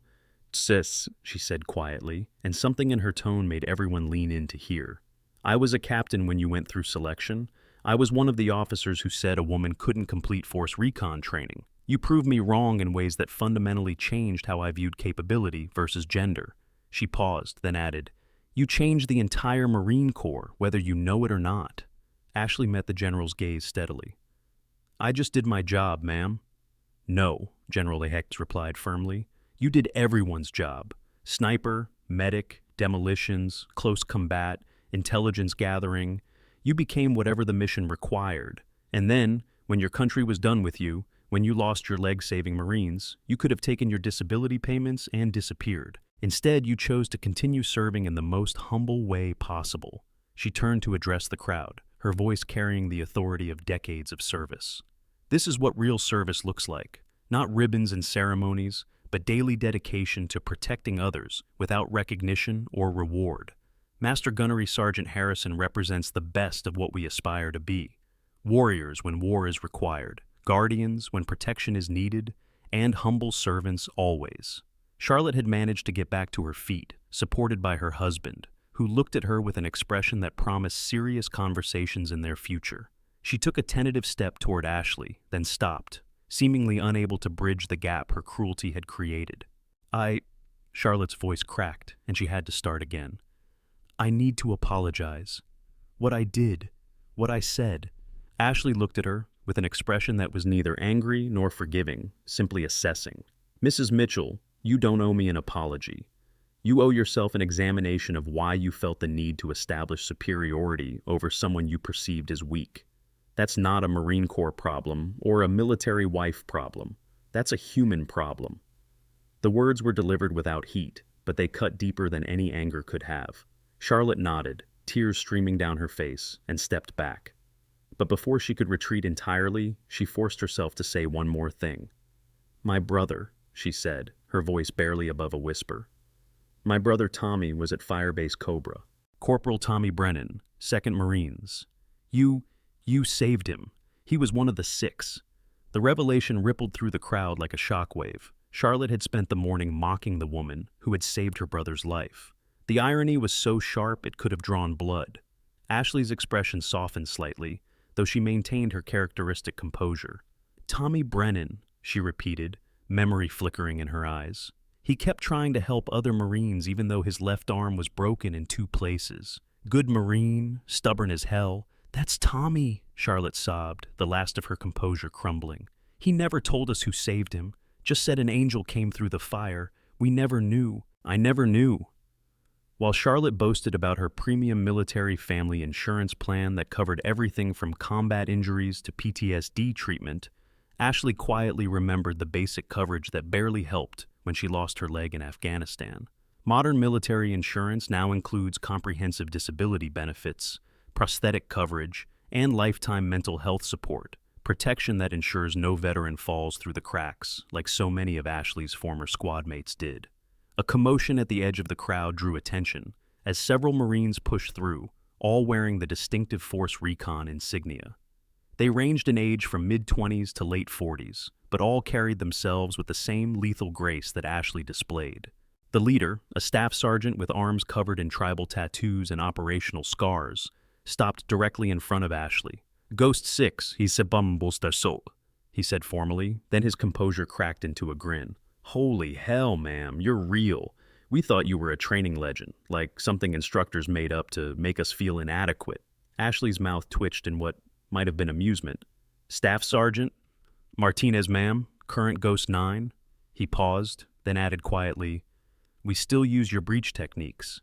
sis," she said quietly, and something in her tone made everyone lean in to hear. "I was a captain when you went through selection. I was one of the officers who said a woman couldn't complete Force Recon training. You proved me wrong in ways that fundamentally changed how I viewed capability versus gender." She paused, then added, "You changed the entire Marine Corps, whether you know it or not." Ashley met the general's gaze steadily. "I just did my job, ma'am." "No," General Hecht replied firmly. "You did everyone's job. Sniper, medic, demolitions, close combat, intelligence gathering. You became whatever the mission required. And then, when your country was done with you, when you lost your leg saving Marines, you could have taken your disability payments and disappeared. Instead, you chose to continue serving in the most humble way possible." She turned to address the crowd, her voice carrying the authority of decades of service. "This is what real service looks like. Not ribbons and ceremonies, but daily dedication to protecting others without recognition or reward. Master Gunnery Sergeant Harrison represents the best of what we aspire to be. Warriors when war is required, guardians when protection is needed, and humble servants always." Charlotte had managed to get back to her feet, supported by her husband, who looked at her with an expression that promised serious conversations in their future. She took a tentative step toward Ashley, then stopped, seemingly unable to bridge the gap her cruelty had created. Charlotte's voice cracked, and she had to start again. "I need to apologize. What I did, what I said." Ashley looked at her with an expression that was neither angry nor forgiving, simply assessing. "Mrs. Mitchell, you don't owe me an apology. You owe yourself an examination of why you felt the need to establish superiority over someone you perceived as weak. That's not a Marine Corps problem or a military wife problem. That's a human problem." The words were delivered without heat, but they cut deeper than any anger could have. Charlotte nodded, tears streaming down her face, and stepped back. But before she could retreat entirely, she forced herself to say one more thing. "My brother," she said, her voice barely above a whisper. "My brother Tommy was at Firebase Cobra. Corporal Tommy Brennan, 2nd Marines. You saved him. He was one of the 6. The revelation rippled through the crowd like a shockwave. Charlotte had spent the morning mocking the woman who had saved her brother's life. The irony was so sharp it could have drawn blood. Ashley's expression softened slightly, though she maintained her characteristic composure. "Tommy Brennan," she repeated, memory flickering in her eyes. "He kept trying to help other Marines even though his left arm was broken in 2 places. Good Marine, stubborn as hell. That's Tommy," Charlotte sobbed, the last of her composure crumbling. "He never told us who saved him, just said an angel came through the fire. We never knew. I never knew." While Charlotte boasted about her premium military family insurance plan that covered everything from combat injuries to PTSD treatment, Ashley quietly remembered the basic coverage that barely helped when she lost her leg in Afghanistan. Modern military insurance now includes comprehensive disability benefits, prosthetic coverage, and lifetime mental health support, protection that ensures no veteran falls through the cracks like so many of Ashley's former squad mates did. A commotion at the edge of the crowd drew attention as several Marines pushed through, all wearing the distinctive Force Recon insignia. They ranged in age from mid-20s to late 40s, but all carried themselves with the same lethal grace that Ashley displayed. The leader, a staff sergeant with arms covered in tribal tattoos and operational scars, stopped directly in front of Ashley. "Ghost 6, he said formally, then his composure cracked into a grin. "Holy hell, ma'am, you're real. We thought you were a training legend, like something instructors made up to make us feel inadequate." Ashley's mouth twitched in what might have been amusement. "Staff Sergeant Martinez, ma'am, current Ghost 9. He paused, then added quietly, "We still use your breach techniques.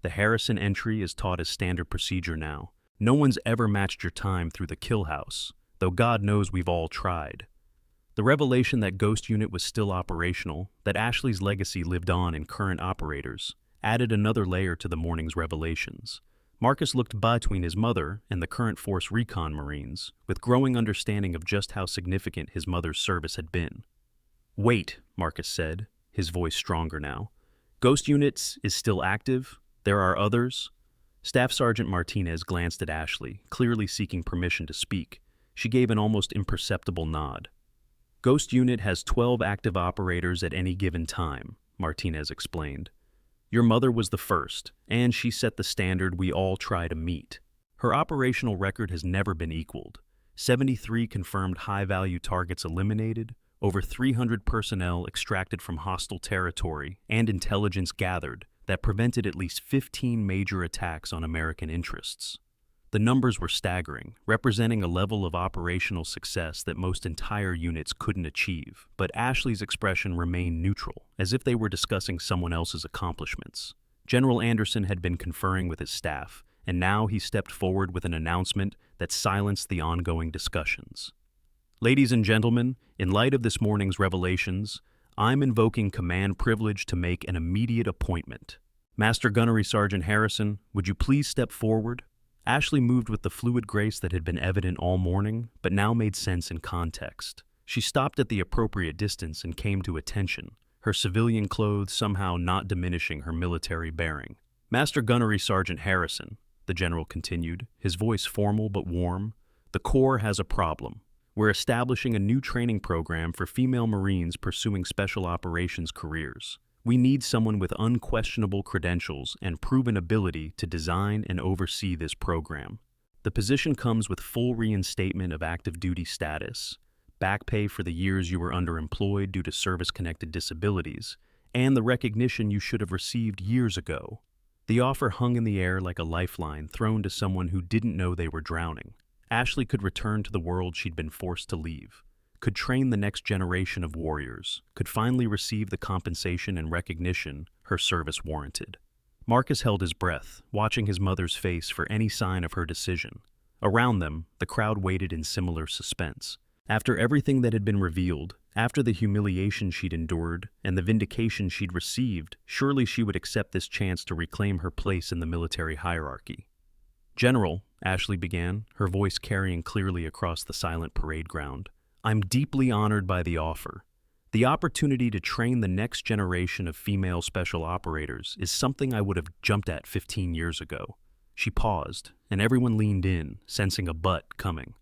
The Harrison entry is taught as standard procedure now. No one's ever matched your time through the kill house, though God knows we've all tried." The revelation that Ghost Unit was still operational, that Ashley's legacy lived on in current operators, added another layer to the morning's revelations. Marcus looked between his mother and the current Force Recon Marines, with growing understanding of just how significant his mother's service had been. "Wait," Marcus said, his voice stronger now. "Ghost Units is still active? There are others?" Staff Sergeant Martinez glanced at Ashley, clearly seeking permission to speak. She gave an almost imperceptible nod. "Ghost Unit has 12 active operators at any given time," Martinez explained. "Your mother was the first, and she set the standard we all try to meet. Her operational record has never been equaled. 73 confirmed high-value targets eliminated, over 300 personnel extracted from hostile territory, and intelligence gathered that prevented at least 15 major attacks on American interests." The numbers were staggering, representing a level of operational success that most entire units couldn't achieve, but Ashley's expression remained neutral, as if they were discussing someone else's accomplishments. General Anderson had been conferring with his staff, and now he stepped forward with an announcement that silenced the ongoing discussions. "Ladies and gentlemen, in light of this morning's revelations, I'm invoking command privilege to make an immediate appointment. Master Gunnery Sergeant Harrison, would you please step forward?" Ashley moved with the fluid grace that had been evident all morning, but now made sense in context. She stopped at the appropriate distance and came to attention, her civilian clothes somehow not diminishing her military bearing. "Master Gunnery Sergeant Harrison," the general continued, his voice formal but warm, "the Corps has a problem. We're establishing a new training program for female Marines pursuing special operations careers. We need someone with unquestionable credentials and proven ability to design and oversee this program. The position comes with full reinstatement of active duty status, back pay for the years you were underemployed due to service-connected disabilities, and the recognition you should have received years ago." The offer hung in the air like a lifeline thrown to someone who didn't know they were drowning. Ashley could return to the world she'd been forced to leave, could train the next generation of warriors, could finally receive the compensation and recognition her service warranted. Marcus held his breath, watching his mother's face for any sign of her decision. Around them, the crowd waited in similar suspense. After everything that had been revealed, after the humiliation she'd endured and the vindication she'd received, surely she would accept this chance to reclaim her place in the military hierarchy. "General," Ashley began, her voice carrying clearly across the silent parade ground, "I'm deeply honored by the offer. The opportunity to train the next generation of female special operators is something I would have jumped at 15 years ago." She paused, and everyone leaned in, sensing a but coming.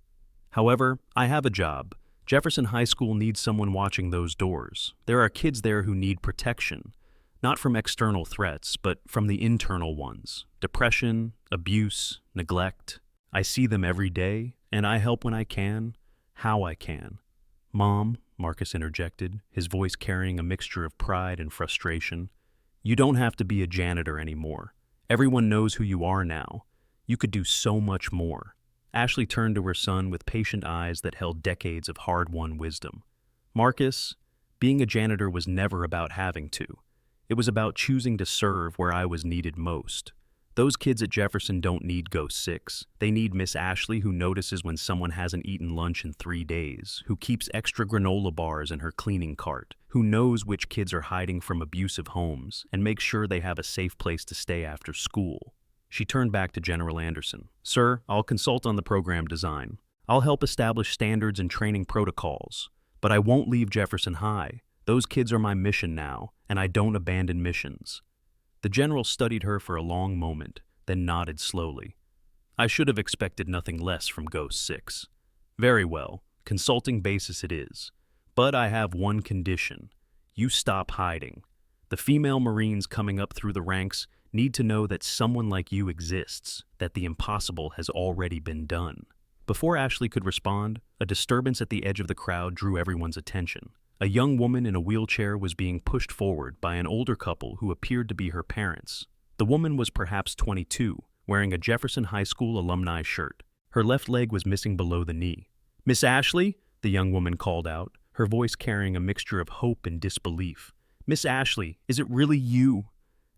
"However, I have a job. Jefferson High School needs someone watching those doors. There are kids there who need protection, not from external threats, but from the internal ones. Depression, abuse, neglect. I see them every day, and I help when I can, how I can." "Mom," Marcus interjected, his voice carrying a mixture of pride and frustration, "you don't have to be a janitor anymore. Everyone knows who you are now. You could do so much more." Ashley turned to her son with patient eyes that held decades of hard-won wisdom. "Marcus, being a janitor was never about having to. It was about choosing to serve where I was needed most. Those kids at Jefferson don't need Ghost 6. They need Miss Ashley, who notices when someone hasn't eaten lunch in 3 days, who keeps extra granola bars in her cleaning cart, who knows which kids are hiding from abusive homes, and makes sure they have a safe place to stay after school." She turned back to General Anderson. "Sir, I'll consult on the program design. I'll help establish standards and training protocols. But I won't leave Jefferson High. Those kids are my mission now, and I don't abandon missions." The general studied her for a long moment, then nodded slowly. "I should have expected nothing less from Ghost 6. Very well, consulting basis it is. But I have one condition. You stop hiding. The female Marines coming up through the ranks need to know that someone like you exists, that the impossible has already been done." Before Ashley could respond, a disturbance at the edge of the crowd drew everyone's attention. A young woman in a wheelchair was being pushed forward by an older couple who appeared to be her parents. The woman was perhaps 22, wearing a Jefferson High School alumni shirt. Her left leg was missing below the knee. "Miss Ashley?" the young woman called out, her voice carrying a mixture of hope and disbelief. "Miss Ashley, is it really you?"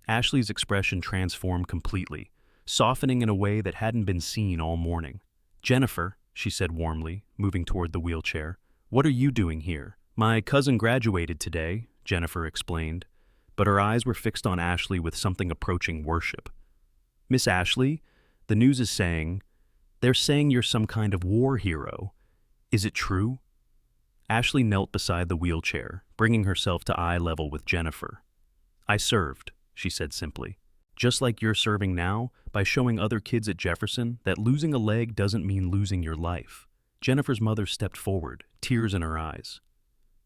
Ashley's expression transformed completely, softening in a way that hadn't been seen all morning. "Jennifer," she said warmly, moving toward the wheelchair, "What are you doing here?" "My cousin graduated today," Jennifer explained, but her eyes were fixed on Ashley with something approaching worship. "Miss Ashley, the news is saying, they're saying you're some kind of war hero. Is it true?" Ashley knelt beside the wheelchair, bringing herself to eye level with Jennifer. "I served," she said simply. "Just like you're serving now, by showing other kids at Jefferson that losing a leg doesn't mean losing your life." Jennifer's mother stepped forward, tears in her eyes.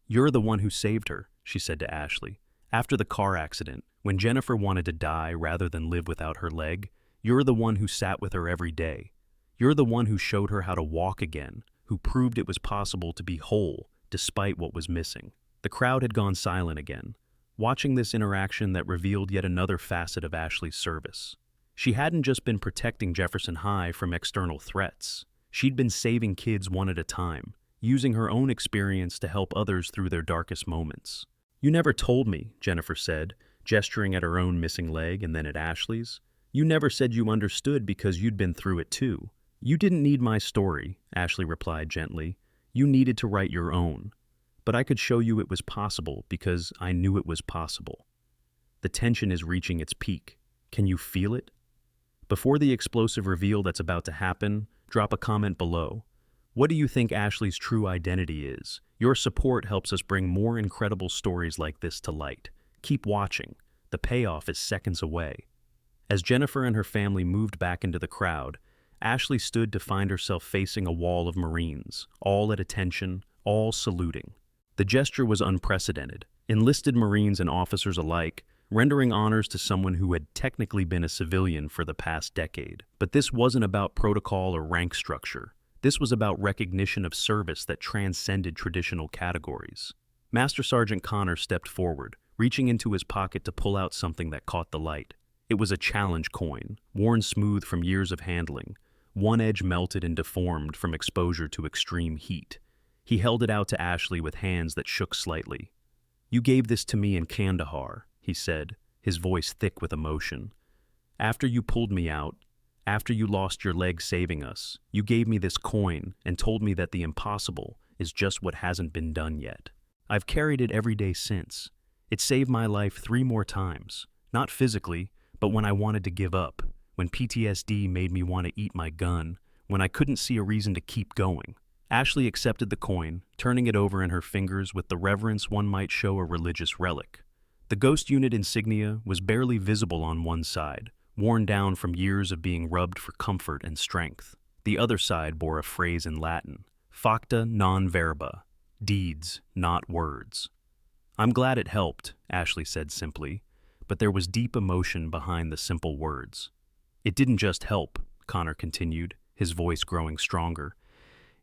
"You're the one who saved her," she said to Ashley. "After the car accident, when Jennifer wanted to die rather than live without her leg, you're the one who sat with her every day. You're the one who showed her how to walk again, who proved it was possible to be whole despite what was missing." The crowd had gone silent again, watching this interaction that revealed yet another facet of Ashley's service. She hadn't just been protecting Jefferson High from external threats. She'd been saving kids one at a time, using her own experience to help others through their darkest moments. "You never told me," Jennifer said, gesturing at her own missing leg and then at Ashley's. "You never said you understood because you'd been through it too." "You didn't need my story," Ashley replied gently. "You needed to write your own. But I could show you it was possible because I knew it was possible." The tension is reaching its peak. Can you feel it? Before the explosive reveal that's about to happen, drop a comment below. What do you think Ashley's true identity is? Your support helps us bring more incredible stories like this to light. Keep watching. The payoff is seconds away. As Jennifer and her family moved back into the crowd, Ashley stood to find herself facing a wall of Marines, all at attention, all saluting. The gesture was unprecedented. Enlisted Marines and officers alike, rendering honors to someone who had technically been a civilian for the past decade. But this wasn't about protocol or rank structure. This was about recognition of service that transcended traditional categories. Master Sergeant Connor stepped forward, reaching into his pocket to pull out something that caught the light. It was a challenge coin, worn smooth from years of handling, one edge melted and deformed from exposure to extreme heat. He held it out to Ashley with hands that shook slightly. "You gave this to me in Kandahar," he said, his voice thick with emotion. "After you pulled me out, after you lost your leg saving us, you gave me this coin and told me that the impossible is just what hasn't been done yet. I've carried it every day since. It saved my life 3 more times, not physically, but when I wanted to give up, when PTSD made me want to eat my gun, when I couldn't see a reason to keep going." Ashley accepted the coin, turning it over in her fingers with the reverence one might show a religious relic. The Ghost Unit insignia was barely visible on one side, worn down from years of being rubbed for comfort and strength. The other side bore a phrase in Latin, "Facta non verba," deeds, not words. "I'm glad it helped," Ashley said simply, but there was deep emotion behind the simple words. "It didn't just help," Connor continued, his voice growing stronger.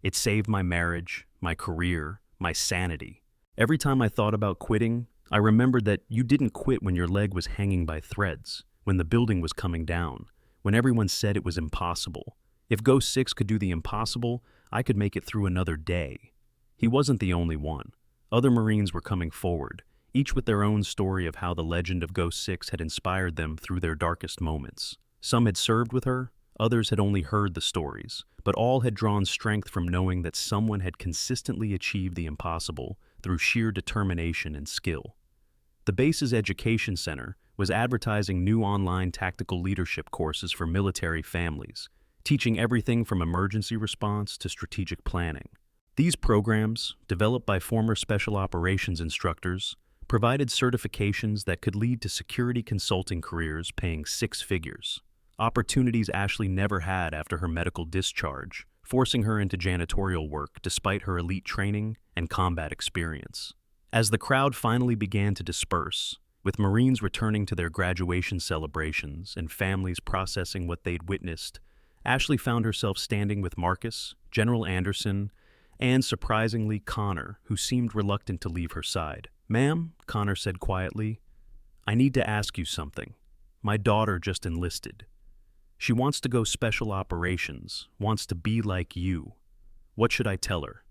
"It saved my marriage, my career, my sanity. Every time I thought about quitting, I remembered that you didn't quit when your leg was hanging by threads, when the building was coming down, when everyone said it was impossible. If Ghost 6 could do the impossible, I could make it through another day." He wasn't the only one. Other Marines were coming forward, each with their own story of how the legend of Ghost 6 had inspired them through their darkest moments. Some had served with her, others had only heard the stories, but all had drawn strength from knowing that someone had consistently achieved the impossible through sheer determination and skill. The base's education center was advertising new online tactical leadership courses for military families, teaching everything from emergency response to strategic planning. These programs, developed by former special operations instructors, provided certifications that could lead to security consulting careers paying 6 figures. Opportunities Ashley never had after her medical discharge, forcing her into janitorial work despite her elite training and combat experience. As the crowd finally began to disperse, with Marines returning to their graduation celebrations and families processing what they'd witnessed, Ashley found herself standing with Marcus, General Anderson, and, surprisingly, Connor, who seemed reluctant to leave her side. "Ma'am," Connor said quietly, "I need to ask you something. My daughter just enlisted. She wants to go special operations, wants to be like you. What should I tell her?"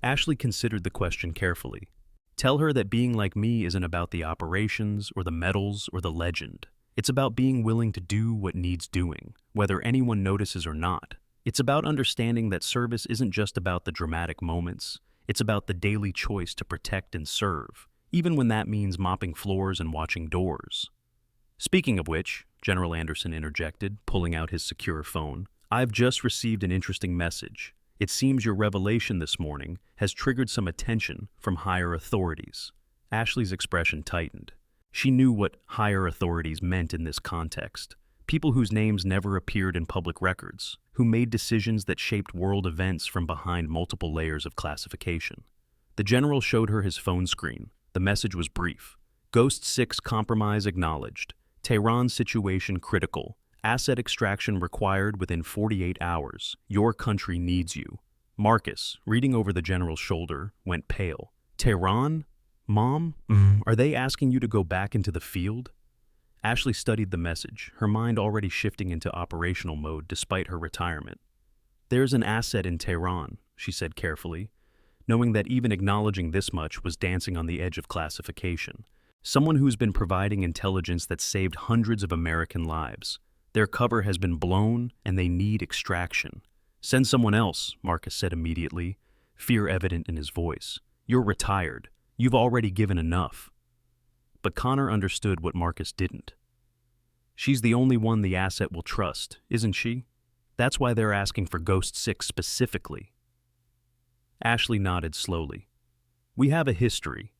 Ashley considered the question carefully. "Tell her that being like me isn't about the operations or the medals or the legend. It's about being willing to do what needs doing, whether anyone notices or not. It's about understanding that service isn't just about the dramatic moments. It's about the daily choice to protect and serve, even when that means mopping floors and watching doors. Speaking of which, General Anderson interjected, pulling out his secure phone, I've just received an interesting message. It seems your revelation this morning has triggered some attention from higher authorities. Ashley's expression tightened. She knew what higher authorities meant in this context. People whose names never appeared in public records, who made decisions that shaped world events from behind multiple layers of classification. The general showed her his phone screen. The message was brief. Ghost 6 compromise acknowledged. Tehran situation critical. Asset extraction required within 48 hours. Your country needs you. Marcus, reading over the general's shoulder, went pale. Tehran? Mom? Are they asking you to go back into the field? Ashley studied the message, her mind already shifting into operational mode despite her retirement. There's an asset in Tehran, she said carefully, knowing that even acknowledging this much was dancing on the edge of classification. Someone who's been providing intelligence that saved hundreds of American lives. Their cover has been blown, and they need extraction. Send someone else, Marcus said immediately, fear evident in his voice. You're retired. You've already given enough. But Connor understood what Marcus didn't. She's the only one the asset will trust, isn't she? That's why they're asking for Ghost 6 specifically. Ashley nodded slowly. We have a history.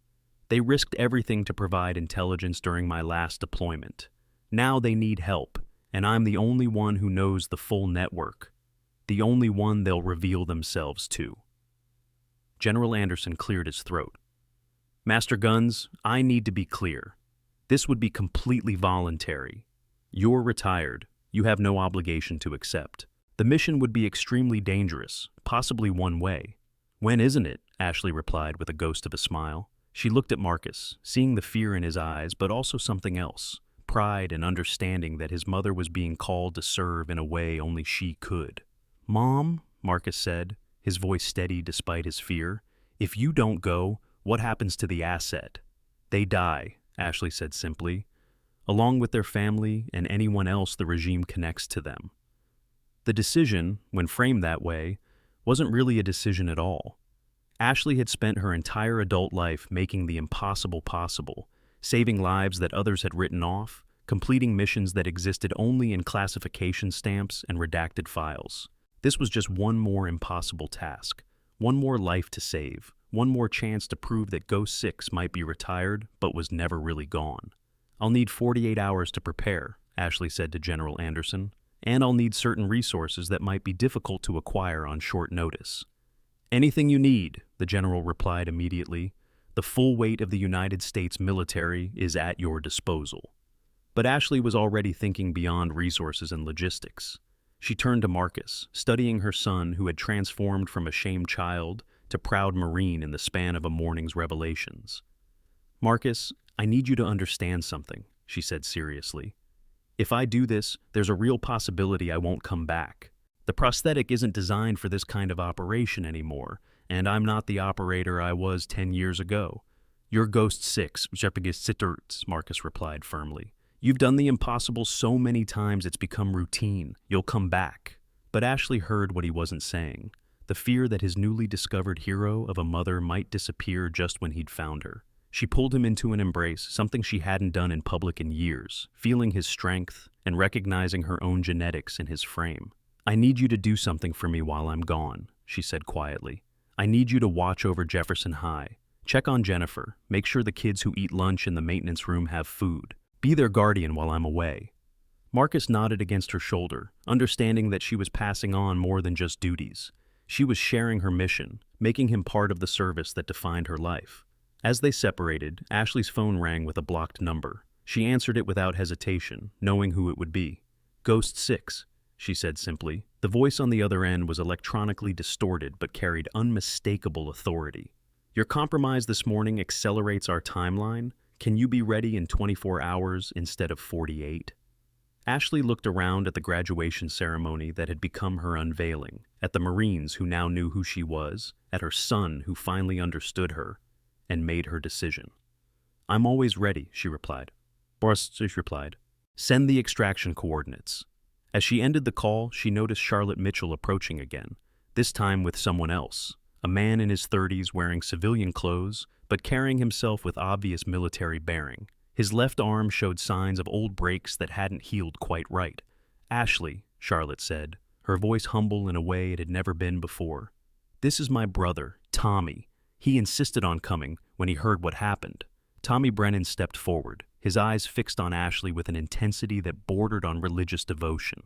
They risked everything to provide intelligence during my last deployment. Now they need help, and I'm the only one who knows the full network. The only one they'll reveal themselves to. General Anderson cleared his throat. Master Guns, I need to be clear. This would be completely voluntary. You're retired. You have no obligation to accept. The mission would be extremely dangerous, possibly one way. When isn't it? Ashley replied with a ghost of a smile. She looked at Marcus, seeing the fear in his eyes, but also something else. Pride and understanding that his mother was being called to serve in a way only she could. Mom, Marcus said, his voice steady despite his fear, if you don't go, what happens to the asset? They die, Ashley said simply, along with their family and anyone else the regime connects to them. The decision, when framed that way, wasn't really a decision at all. Ashley had spent her entire adult life making the impossible possible, saving lives that others had written off, completing missions that existed only in classification stamps and redacted files. This was just one more impossible task, one more life to save, one more chance to prove that Ghost 6 might be retired but was never really gone. I'll need 48 hours to prepare, Ashley said to General Anderson, and I'll need certain resources that might be difficult to acquire on short notice. Anything you need, the general replied immediately. The full weight of the United States military is at your disposal. But Ashley was already thinking beyond resources and logistics. She turned to Marcus, studying her son who had transformed from a shamed child to proud Marine in the span of a morning's revelations. Marcus, I need you to understand something, she said seriously. If I do this, there's a real possibility I won't come back. The prosthetic isn't designed for this kind of operation anymore, and I'm not the operator I was 10 years ago. You're Ghost 6, Marcus replied firmly. You've done the impossible so many times it's become routine. You'll come back. But Ashley heard what he wasn't saying. The fear that his newly discovered hero of a mother might disappear just when he'd found her. She pulled him into an embrace, something she hadn't done in public in years, feeling his strength and recognizing her own genetics in his frame. I need you to do something for me while I'm gone, she said quietly. I need you to watch over Jefferson High. Check on Jennifer. Make sure the kids who eat lunch in the maintenance room have food. Be their guardian while I'm away. Marcus nodded against her shoulder, understanding that she was passing on more than just duties. She was sharing her mission, making him part of the service that defined her life. As they separated, Ashley's phone rang with a blocked number. She answered it without hesitation, knowing who it would be. Ghost 6, she said simply. The voice on the other end was electronically distorted but carried unmistakable authority. Your compromise this morning accelerates our timeline. Can you be ready in 24 hours instead of 48? Ashley looked around at the graduation ceremony that had become her unveiling, at the Marines who now knew who she was, at her son who finally understood her, and made her decision. I'm always ready, she replied. She replied. Send the extraction coordinates. As she ended the call, she noticed Charlotte Mitchell approaching again, this time with someone else, a man in his 30s wearing civilian clothes, but carrying himself with obvious military bearing. His left arm showed signs of old breaks that hadn't healed quite right. "Ashley," Charlotte said, her voice humble in a way it had never been before. "This is my brother, Tommy. He insisted on coming when he heard what happened." Tommy Brennan stepped forward, his eyes fixed on Ashley with an intensity that bordered on religious devotion.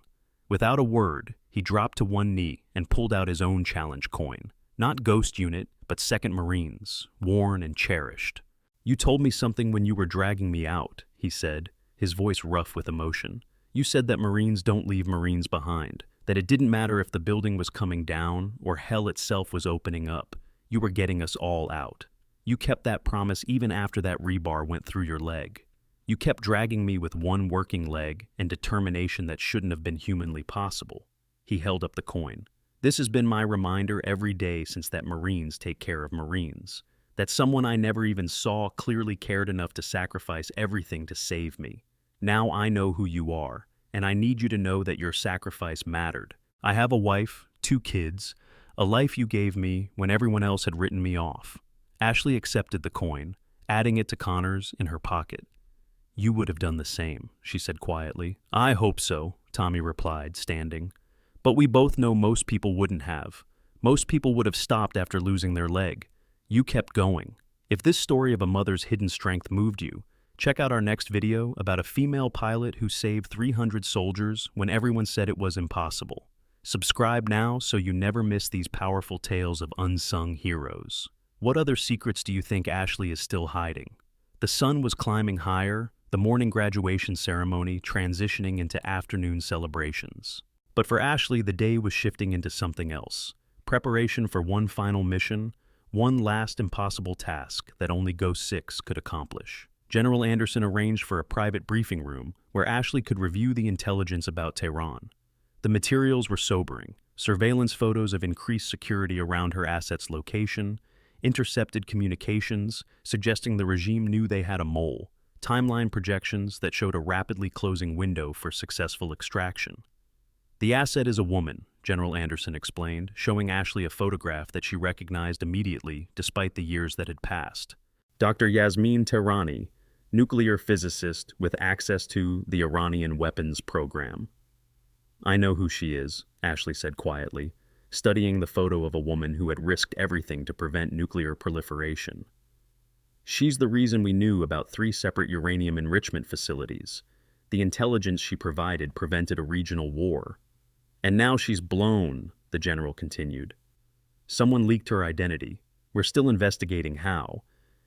Without a word, he dropped to one knee and pulled out his own challenge coin. Not Ghost Unit, but 2nd Marines, worn and cherished. "You told me something when you were dragging me out," he said, his voice rough with emotion. "You said that Marines don't leave Marines behind, that it didn't matter if the building was coming down or hell itself was opening up. You were getting us all out. You kept that promise even after that rebar went through your leg. You kept dragging me with one working leg and determination that shouldn't have been humanly possible." He held up the coin. "This has been my reminder every day since that Marines take care of Marines. That someone I never even saw clearly cared enough to sacrifice everything to save me. Now I know who you are, and I need you to know that your sacrifice mattered. I have a wife, 2 kids, a life you gave me when everyone else had written me off." Ashley accepted the coin, adding it to Connor's in her pocket. "You would have done the same," she said quietly. "I hope so," Tommy replied, standing. "But we both know most people wouldn't have. Most people would have stopped after losing their leg. You kept going. If this story of a mother's hidden strength moved you, check out our next video about a female pilot who saved 300 soldiers when everyone said it was impossible. Subscribe now so you never miss these powerful tales of unsung heroes. What other secrets do you think Ashley is still hiding? The sun was climbing higher, the morning graduation ceremony transitioning into afternoon celebrations. But for Ashley, the day was shifting into something else. Preparation for one final mission, one last impossible task that only Ghost 6 could accomplish. General Anderson arranged for a private briefing room where Ashley could review the intelligence about Tehran. The materials were sobering: surveillance photos of increased security around her asset's location, intercepted communications suggesting the regime knew they had a mole, timeline projections that showed a rapidly closing window for successful extraction. "The asset is a woman," General Anderson explained, showing Ashley a photograph that she recognized immediately despite the years that had passed. "Dr. Yasmin Tehrani, nuclear physicist with access to the Iranian weapons program." "I know who she is," Ashley said quietly, studying the photo of a woman who had risked everything to prevent nuclear proliferation. "She's the reason we knew about 3 separate uranium enrichment facilities. The intelligence she provided prevented a regional war. And now she's blown," the general continued. "Someone leaked her identity. We're still investigating how.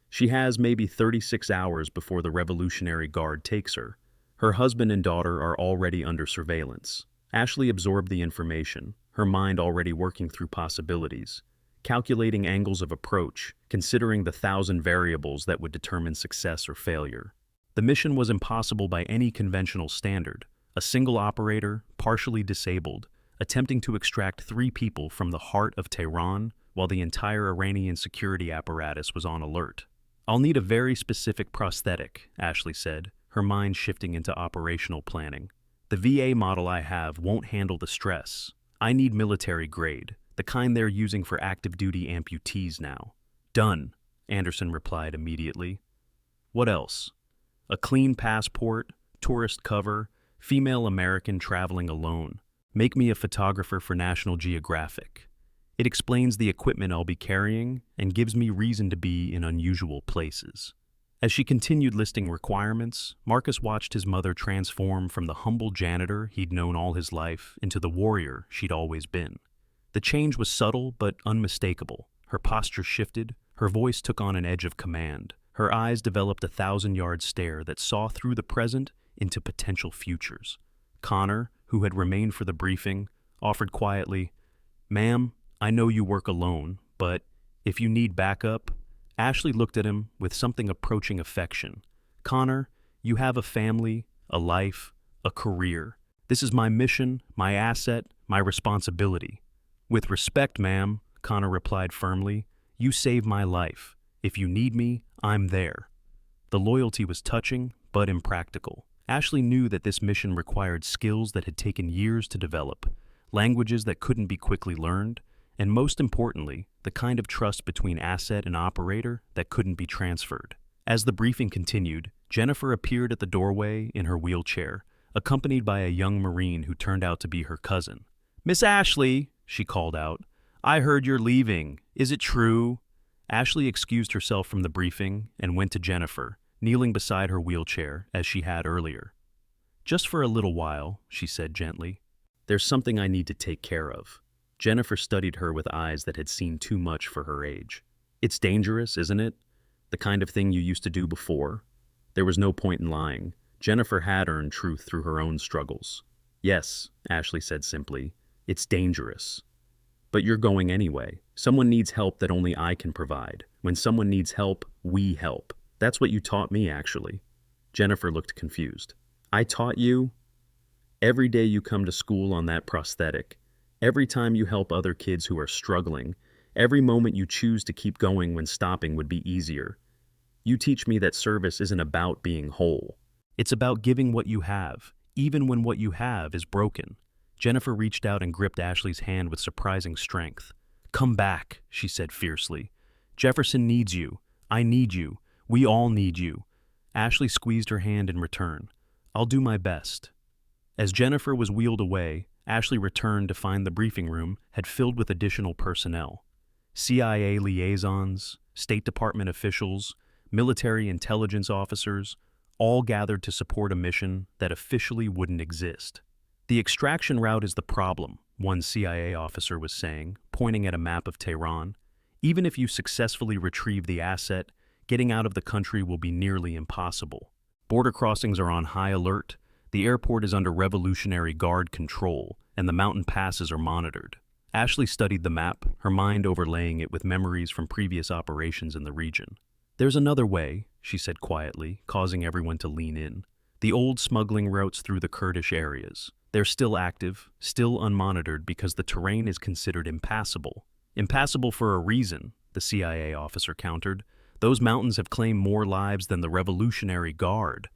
She has maybe 36 hours before the Revolutionary Guard takes her. Her husband and daughter are already under surveillance." Ashley absorbed the information, her mind already working through possibilities, calculating angles of approach, considering the 1,000 variables that would determine success or failure. The mission was impossible by any conventional standard. A single operator, partially disabled, attempting to extract 3 people from the heart of Tehran while the entire Iranian security apparatus was on alert. "I'll need a very specific prosthetic," Ashley said, her mind shifting into operational planning. "The VA model I have won't handle the stress. I need military grade, the kind they're using for active duty amputees now." "Done," Anderson replied immediately. "What else?" "A clean passport, tourist cover, female American traveling alone. Make me a photographer for National Geographic. It explains the equipment I'll be carrying and gives me reason to be in unusual places." As she continued listing requirements, Marcus watched his mother transform from the humble janitor he'd known all his life into the warrior she'd always been. The change was subtle but unmistakable. Her posture shifted, her voice took on an edge of command. Her eyes developed a 1,000-yard stare that saw through the present into potential futures. Connor, who had remained for the briefing, offered quietly, "Ma'am, I know you work alone, but if you need backup..." Ashley looked at him with something approaching affection. "Connor, you have a family, a life, a career. This is my mission, my asset, my responsibility." "With respect, ma'am," Connor replied firmly, "you saved my life. If you need me, I'm there." The loyalty was touching, but impractical. Ashley knew that this mission required skills that had taken years to develop, languages that couldn't be quickly learned, and most importantly, the kind of trust between asset and operator that couldn't be transferred. As the briefing continued, Jennifer appeared at the doorway in her wheelchair, accompanied by a young Marine who turned out to be her cousin. "Miss Ashley," she called out, "I heard you're leaving. Is it true?" Ashley excused herself from the briefing and went to Jennifer, kneeling beside her wheelchair as she had earlier. "Just for a little while," she said gently. "There's something I need to take care of." Jennifer studied her with eyes that had seen too much for her age. "It's dangerous, isn't it? The kind of thing you used to do before?" There was no point in lying. Jennifer had earned truth through her own struggles. "Yes," Ashley said simply, "it's dangerous. But you're going anyway. Someone needs help that only I can provide. When someone needs help, we help. That's what you taught me, actually." Jennifer looked confused. "I taught you? Every day you come to school on that prosthetic. Every time you help other kids who are struggling. Every moment you choose to keep going when stopping would be easier. You teach me that service isn't about being whole. It's about giving what you have, even when what you have is broken." Jennifer reached out and gripped Ashley's hand with surprising strength. "Come back," she said fiercely. "Jefferson needs you. I need you. We all need you." Ashley squeezed her hand in return. "I'll do my best." As Jennifer was wheeled away, Ashley returned to find the briefing room had filled with additional personnel. CIA liaisons, State Department officials, military intelligence officers, all gathered to support a mission that officially wouldn't exist. "The extraction route is the problem," one CIA officer was saying, pointing at a map of Tehran. "Even if you successfully retrieve the asset, getting out of the country will be nearly impossible. Border crossings are on high alert, the airport is under Revolutionary Guard control, and the mountain passes are monitored." Ashley studied the map, her mind overlaying it with memories from previous operations in the region. "There's another way," she said quietly, causing everyone to lean in. "The old smuggling routes through the Kurdish areas. They're still active, still unmonitored because the terrain is considered impassable." "Impassable for a reason," the CIA officer countered. "Those mountains have claimed more lives than the Revolutionary Guard."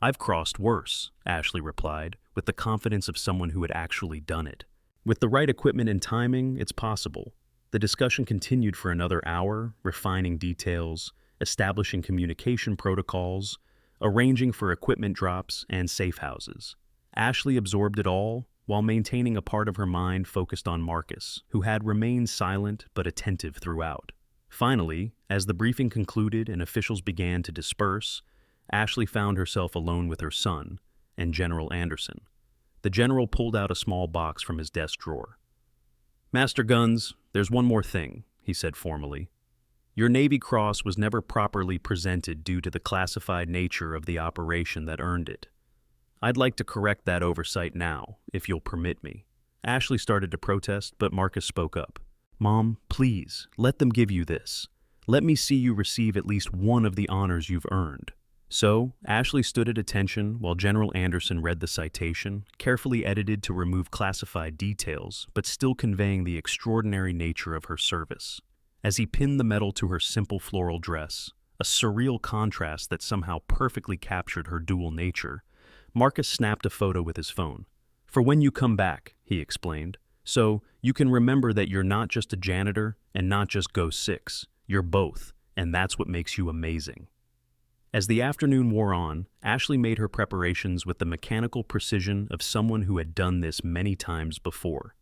"I've crossed worse," Ashley replied, with the confidence of someone who had actually done it. "With the right equipment and timing, it's possible." The discussion continued for another hour, refining details, establishing communication protocols, arranging for equipment drops and safe houses. Ashley absorbed it all, while maintaining a part of her mind focused on Marcus, who had remained silent but attentive throughout. Finally, as the briefing concluded and officials began to disperse, Ashley found herself alone with her son and General Anderson. The general pulled out a small box from his desk drawer. "Master Guns, there's one more thing," he said formally. "Your Navy Cross was never properly presented due to the classified nature of the operation that earned it. I'd like to correct that oversight now, if you'll permit me." Ashley started to protest, but Marcus spoke up. "Mom, please, let them give you this. Let me see you receive at least one of the honors you've earned." So, Ashley stood at attention while General Anderson read the citation, carefully edited to remove classified details, but still conveying the extraordinary nature of her service. As he pinned the medal to her simple floral dress, a surreal contrast that somehow perfectly captured her dual nature, Marcus snapped a photo with his phone. "For when you come back," he explained. "So, you can remember that you're not just a janitor and not just Ghost 6. You're both, and that's what makes you amazing." As the afternoon wore on, Ashley made her preparations with the mechanical precision of someone who had done this many times before.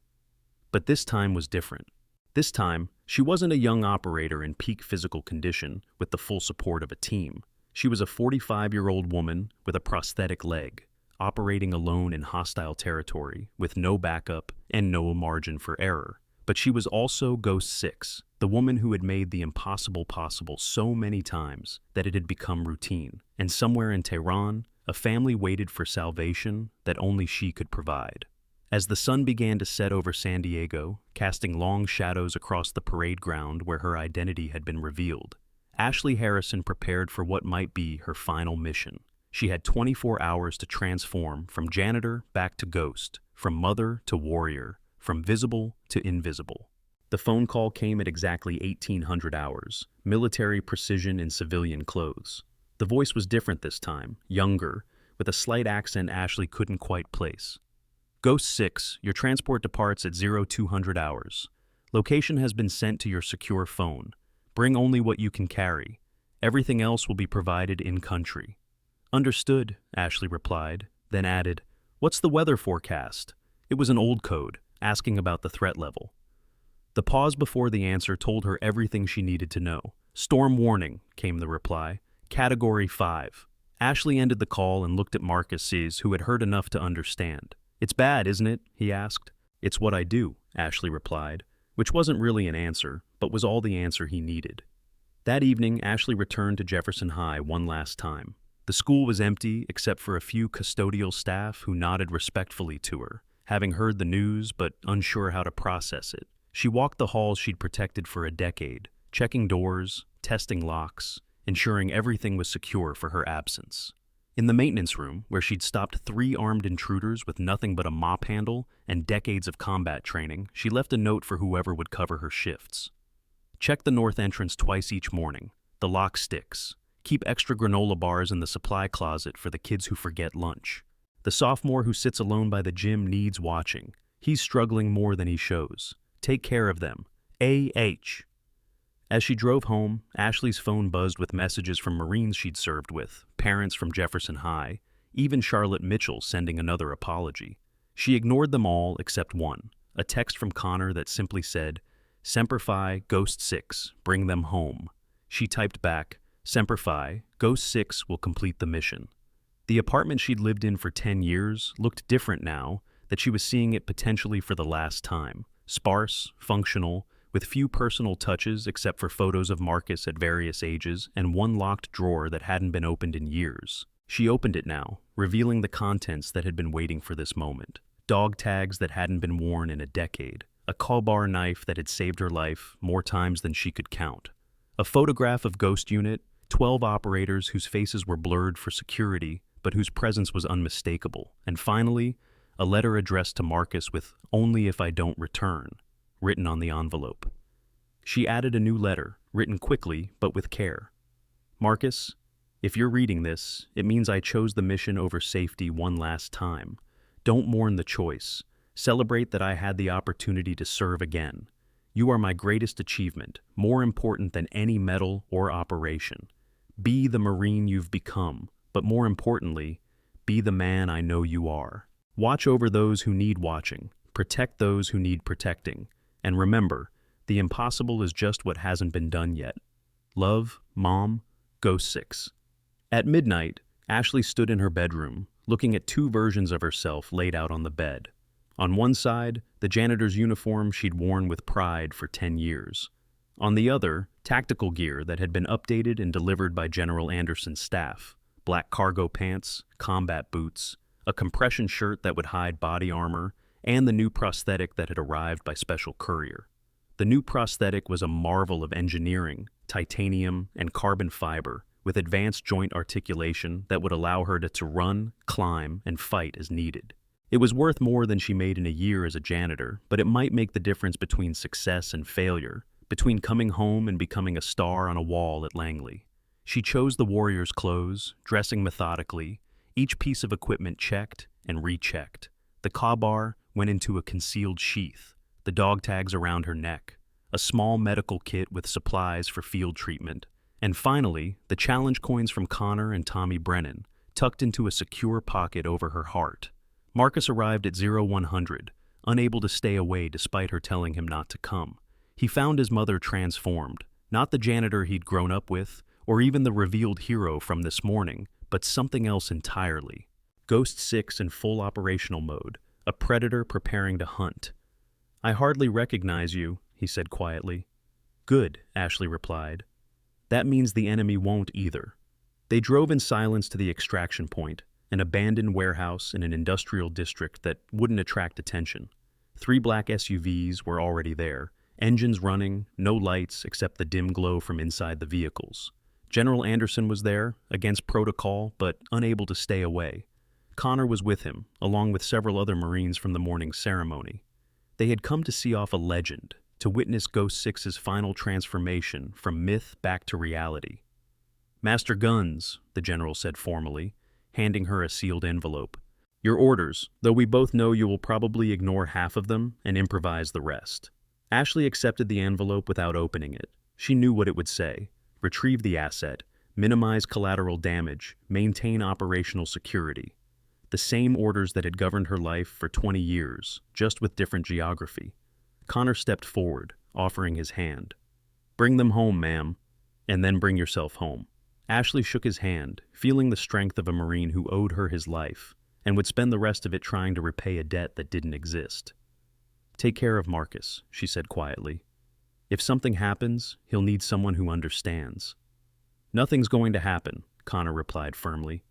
But this time was different. This time, she wasn't a young operator in peak physical condition with the full support of a team. She was a 45-year-old woman with a prosthetic leg, operating alone in hostile territory with no backup and no margin for error. But she was also Ghost 6, the woman who had made the impossible possible so many times that it had become routine. And somewhere in Tehran, a family waited for salvation that only she could provide. As the sun began to set over San Diego, casting long shadows across the parade ground where her identity had been revealed, Ashley Harrison prepared for what might be her final mission. She had 24 hours to transform from janitor back to ghost, from mother to warrior, from visible to invisible. The phone call came at exactly 1800 hours, military precision in civilian clothes. The voice was different this time, younger, with a slight accent Ashley couldn't quite place. "Ghost 6, your transport departs at 0200 hours. Location has been sent to your secure phone. Bring only what you can carry. Everything else will be provided in-country." "Understood," Ashley replied, then added, "What's the weather forecast?" It was an old code, asking about the threat level. The pause before the answer told her everything she needed to know. "Storm warning," came the reply. "Category 5. Ashley ended the call and looked at Marcus, who had heard enough to understand. "It's bad, isn't it?" he asked. "It's what I do," Ashley replied, which wasn't really an answer, but was all the answer he needed. That evening, Ashley returned to Jefferson High one last time. The school was empty except for a few custodial staff who nodded respectfully to her, having heard the news but unsure how to process it. She walked the halls she'd protected for a decade, checking doors, testing locks, ensuring everything was secure for her absence. In the maintenance room, where she'd stopped 3 armed intruders with nothing but a mop handle and decades of combat training, she left a note for whoever would cover her shifts. "Check the north entrance twice each morning. The lock sticks. Keep extra granola bars in the supply closet for the kids who forget lunch. The sophomore who sits alone by the gym needs watching. He's struggling more than he shows. Take care of them. A.H." As she drove home, Ashley's phone buzzed with messages from Marines she'd served with, parents from Jefferson High, even Charlotte Mitchell sending another apology. She ignored them all except one, a text from Connor that simply said, "Semper Fi, Ghost 6, bring them home." She typed back, "Semper Fi, Ghost 6 will complete the mission." The apartment she'd lived in for 10 years looked different now that she was seeing it potentially for the last time. Sparse, functional, with few personal touches except for photos of Marcus at various ages and one locked drawer that hadn't been opened in years. She opened it now, revealing the contents that had been waiting for this moment. Dog tags that hadn't been worn in a decade. A crowbar knife that had saved her life more times than she could count. A photograph of Ghost Unit, 12 operators whose faces were blurred for security, but whose presence was unmistakable. And finally, a letter addressed to Marcus with "Only if I don't return" written on the envelope. She added a new letter, written quickly but with care. "Marcus, if you're reading this, it means I chose the mission over safety one last time. Don't mourn the choice. Celebrate that I had the opportunity to serve again. You are my greatest achievement, more important than any medal or operation. Be the Marine you've become, but more importantly, be the man I know you are. Watch over those who need watching, protect those who need protecting, and remember, the impossible is just what hasn't been done yet. Love, Mom, Ghost 6." At midnight, Ashley stood in her bedroom, looking at 2 versions of herself laid out on the bed. On one side, the janitor's uniform she'd worn with pride for 10 years. On the other, tactical gear that had been updated and delivered by General Anderson's staff. Black cargo pants, combat boots, a compression shirt that would hide body armor, and the new prosthetic that had arrived by special courier. The new prosthetic was a marvel of engineering, titanium, and carbon fiber, with advanced joint articulation that would allow her to run, climb, and fight as needed. It was worth more than she made in a year as a janitor, but it might make the difference between success and failure, between coming home and becoming a star on a wall at Langley. She chose the warrior's clothes, dressing methodically, each piece of equipment checked and rechecked. The crowbar went into a concealed sheath, the dog tags around her neck, a small medical kit with supplies for field treatment, and finally, the challenge coins from Connor and Tommy Brennan, tucked into a secure pocket over her heart. Marcus arrived at 0100, unable to stay away despite her telling him not to come. He found his mother transformed, not the janitor he'd grown up with, or even the revealed hero from this morning, but something else entirely. Ghost 6 in full operational mode, a predator preparing to hunt. "I hardly recognize you," he said quietly. "Good," Ashley replied. "That means the enemy won't either." They drove in silence to the extraction point, an abandoned warehouse in an industrial district that wouldn't attract attention. 3 black SUVs were already there, engines running, no lights except the dim glow from inside the vehicles. General Anderson was there, against protocol, but unable to stay away. Connor was with him, along with several other Marines from the morning's ceremony. They had come to see off a legend, to witness Ghost 6's final transformation from myth back to reality. "Master Guns," the general said formally, handing her a sealed envelope. "Your orders, though we both know you will probably ignore half of them and improvise the rest." Ashley accepted the envelope without opening it. She knew what it would say: retrieve the asset, minimize collateral damage, maintain operational security. The same orders that had governed her life for 20 years, just with different geography. Connor stepped forward, offering his hand. "Bring them home, ma'am, and then bring yourself home." Ashley shook his hand, feeling the strength of a Marine who owed her his life, and would spend the rest of it trying to repay a debt that didn't exist. "Take care of Marcus," she said quietly. "If something happens, he'll need someone who understands." "Nothing's going to happen," Connor replied firmly.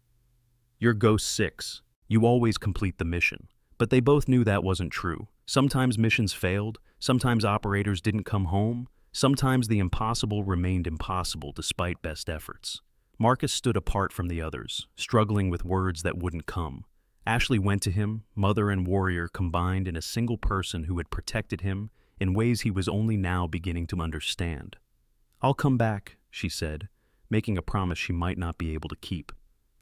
"You're Ghost 6. You always complete the mission." But they both knew that wasn't true. Sometimes missions failed, sometimes operators didn't come home, sometimes the impossible remained impossible despite best efforts. Marcus stood apart from the others, struggling with words that wouldn't come. Ashley went to him, mother and warrior combined in a single person who had protected him in ways he was only now beginning to understand. "I'll come back," she said, making a promise she might not be able to keep.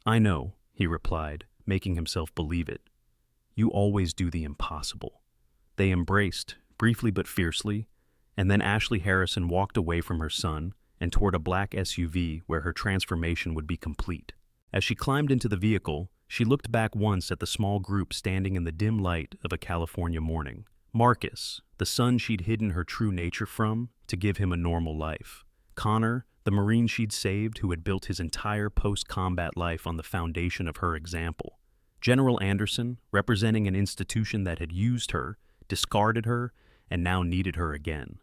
"I know," he replied, making himself believe it. "You always do the impossible." They embraced, briefly but fiercely, and then Ashley Harrison walked away from her son and toward a black SUV where her transformation would be complete. As she climbed into the vehicle, she looked back once at the small group standing in the dim light of a California morning. Marcus, the son she'd hidden her true nature from to give him a normal life. Connor, the Marine she'd saved who had built his entire post-combat life on the foundation of her example. General Anderson, representing an institution that had used her, discarded her, and now needed her again.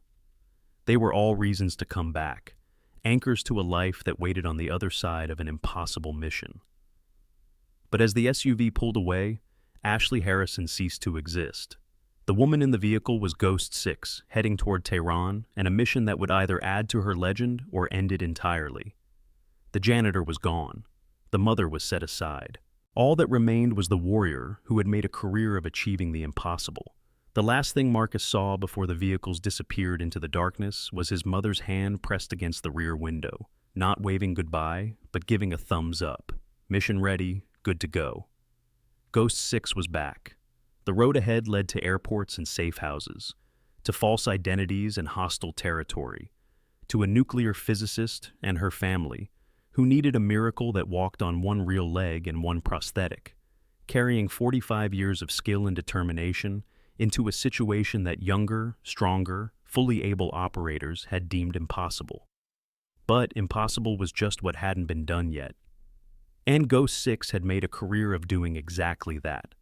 They were all reasons to come back, anchors to a life that waited on the other side of an impossible mission. But as the SUV pulled away, Ashley Harrison ceased to exist. The woman in the vehicle was Ghost 6, heading toward Tehran, and a mission that would either add to her legend or end it entirely. The janitor was gone. The mother was set aside. All that remained was the warrior who had made a career of achieving the impossible. The last thing Marcus saw before the vehicles disappeared into the darkness was his mother's hand pressed against the rear window, not waving goodbye, but giving a thumbs up. Mission ready, good to go. Ghost 6 was back. The road ahead led to airports and safe houses, to false identities and hostile territory, to a nuclear physicist and her family, who needed a miracle that walked on one real leg and one prosthetic, carrying 45 years of skill and determination into a situation that younger, stronger, fully able operators had deemed impossible. But impossible was just what hadn't been done yet. And Ghost 6 had made a career of doing exactly that.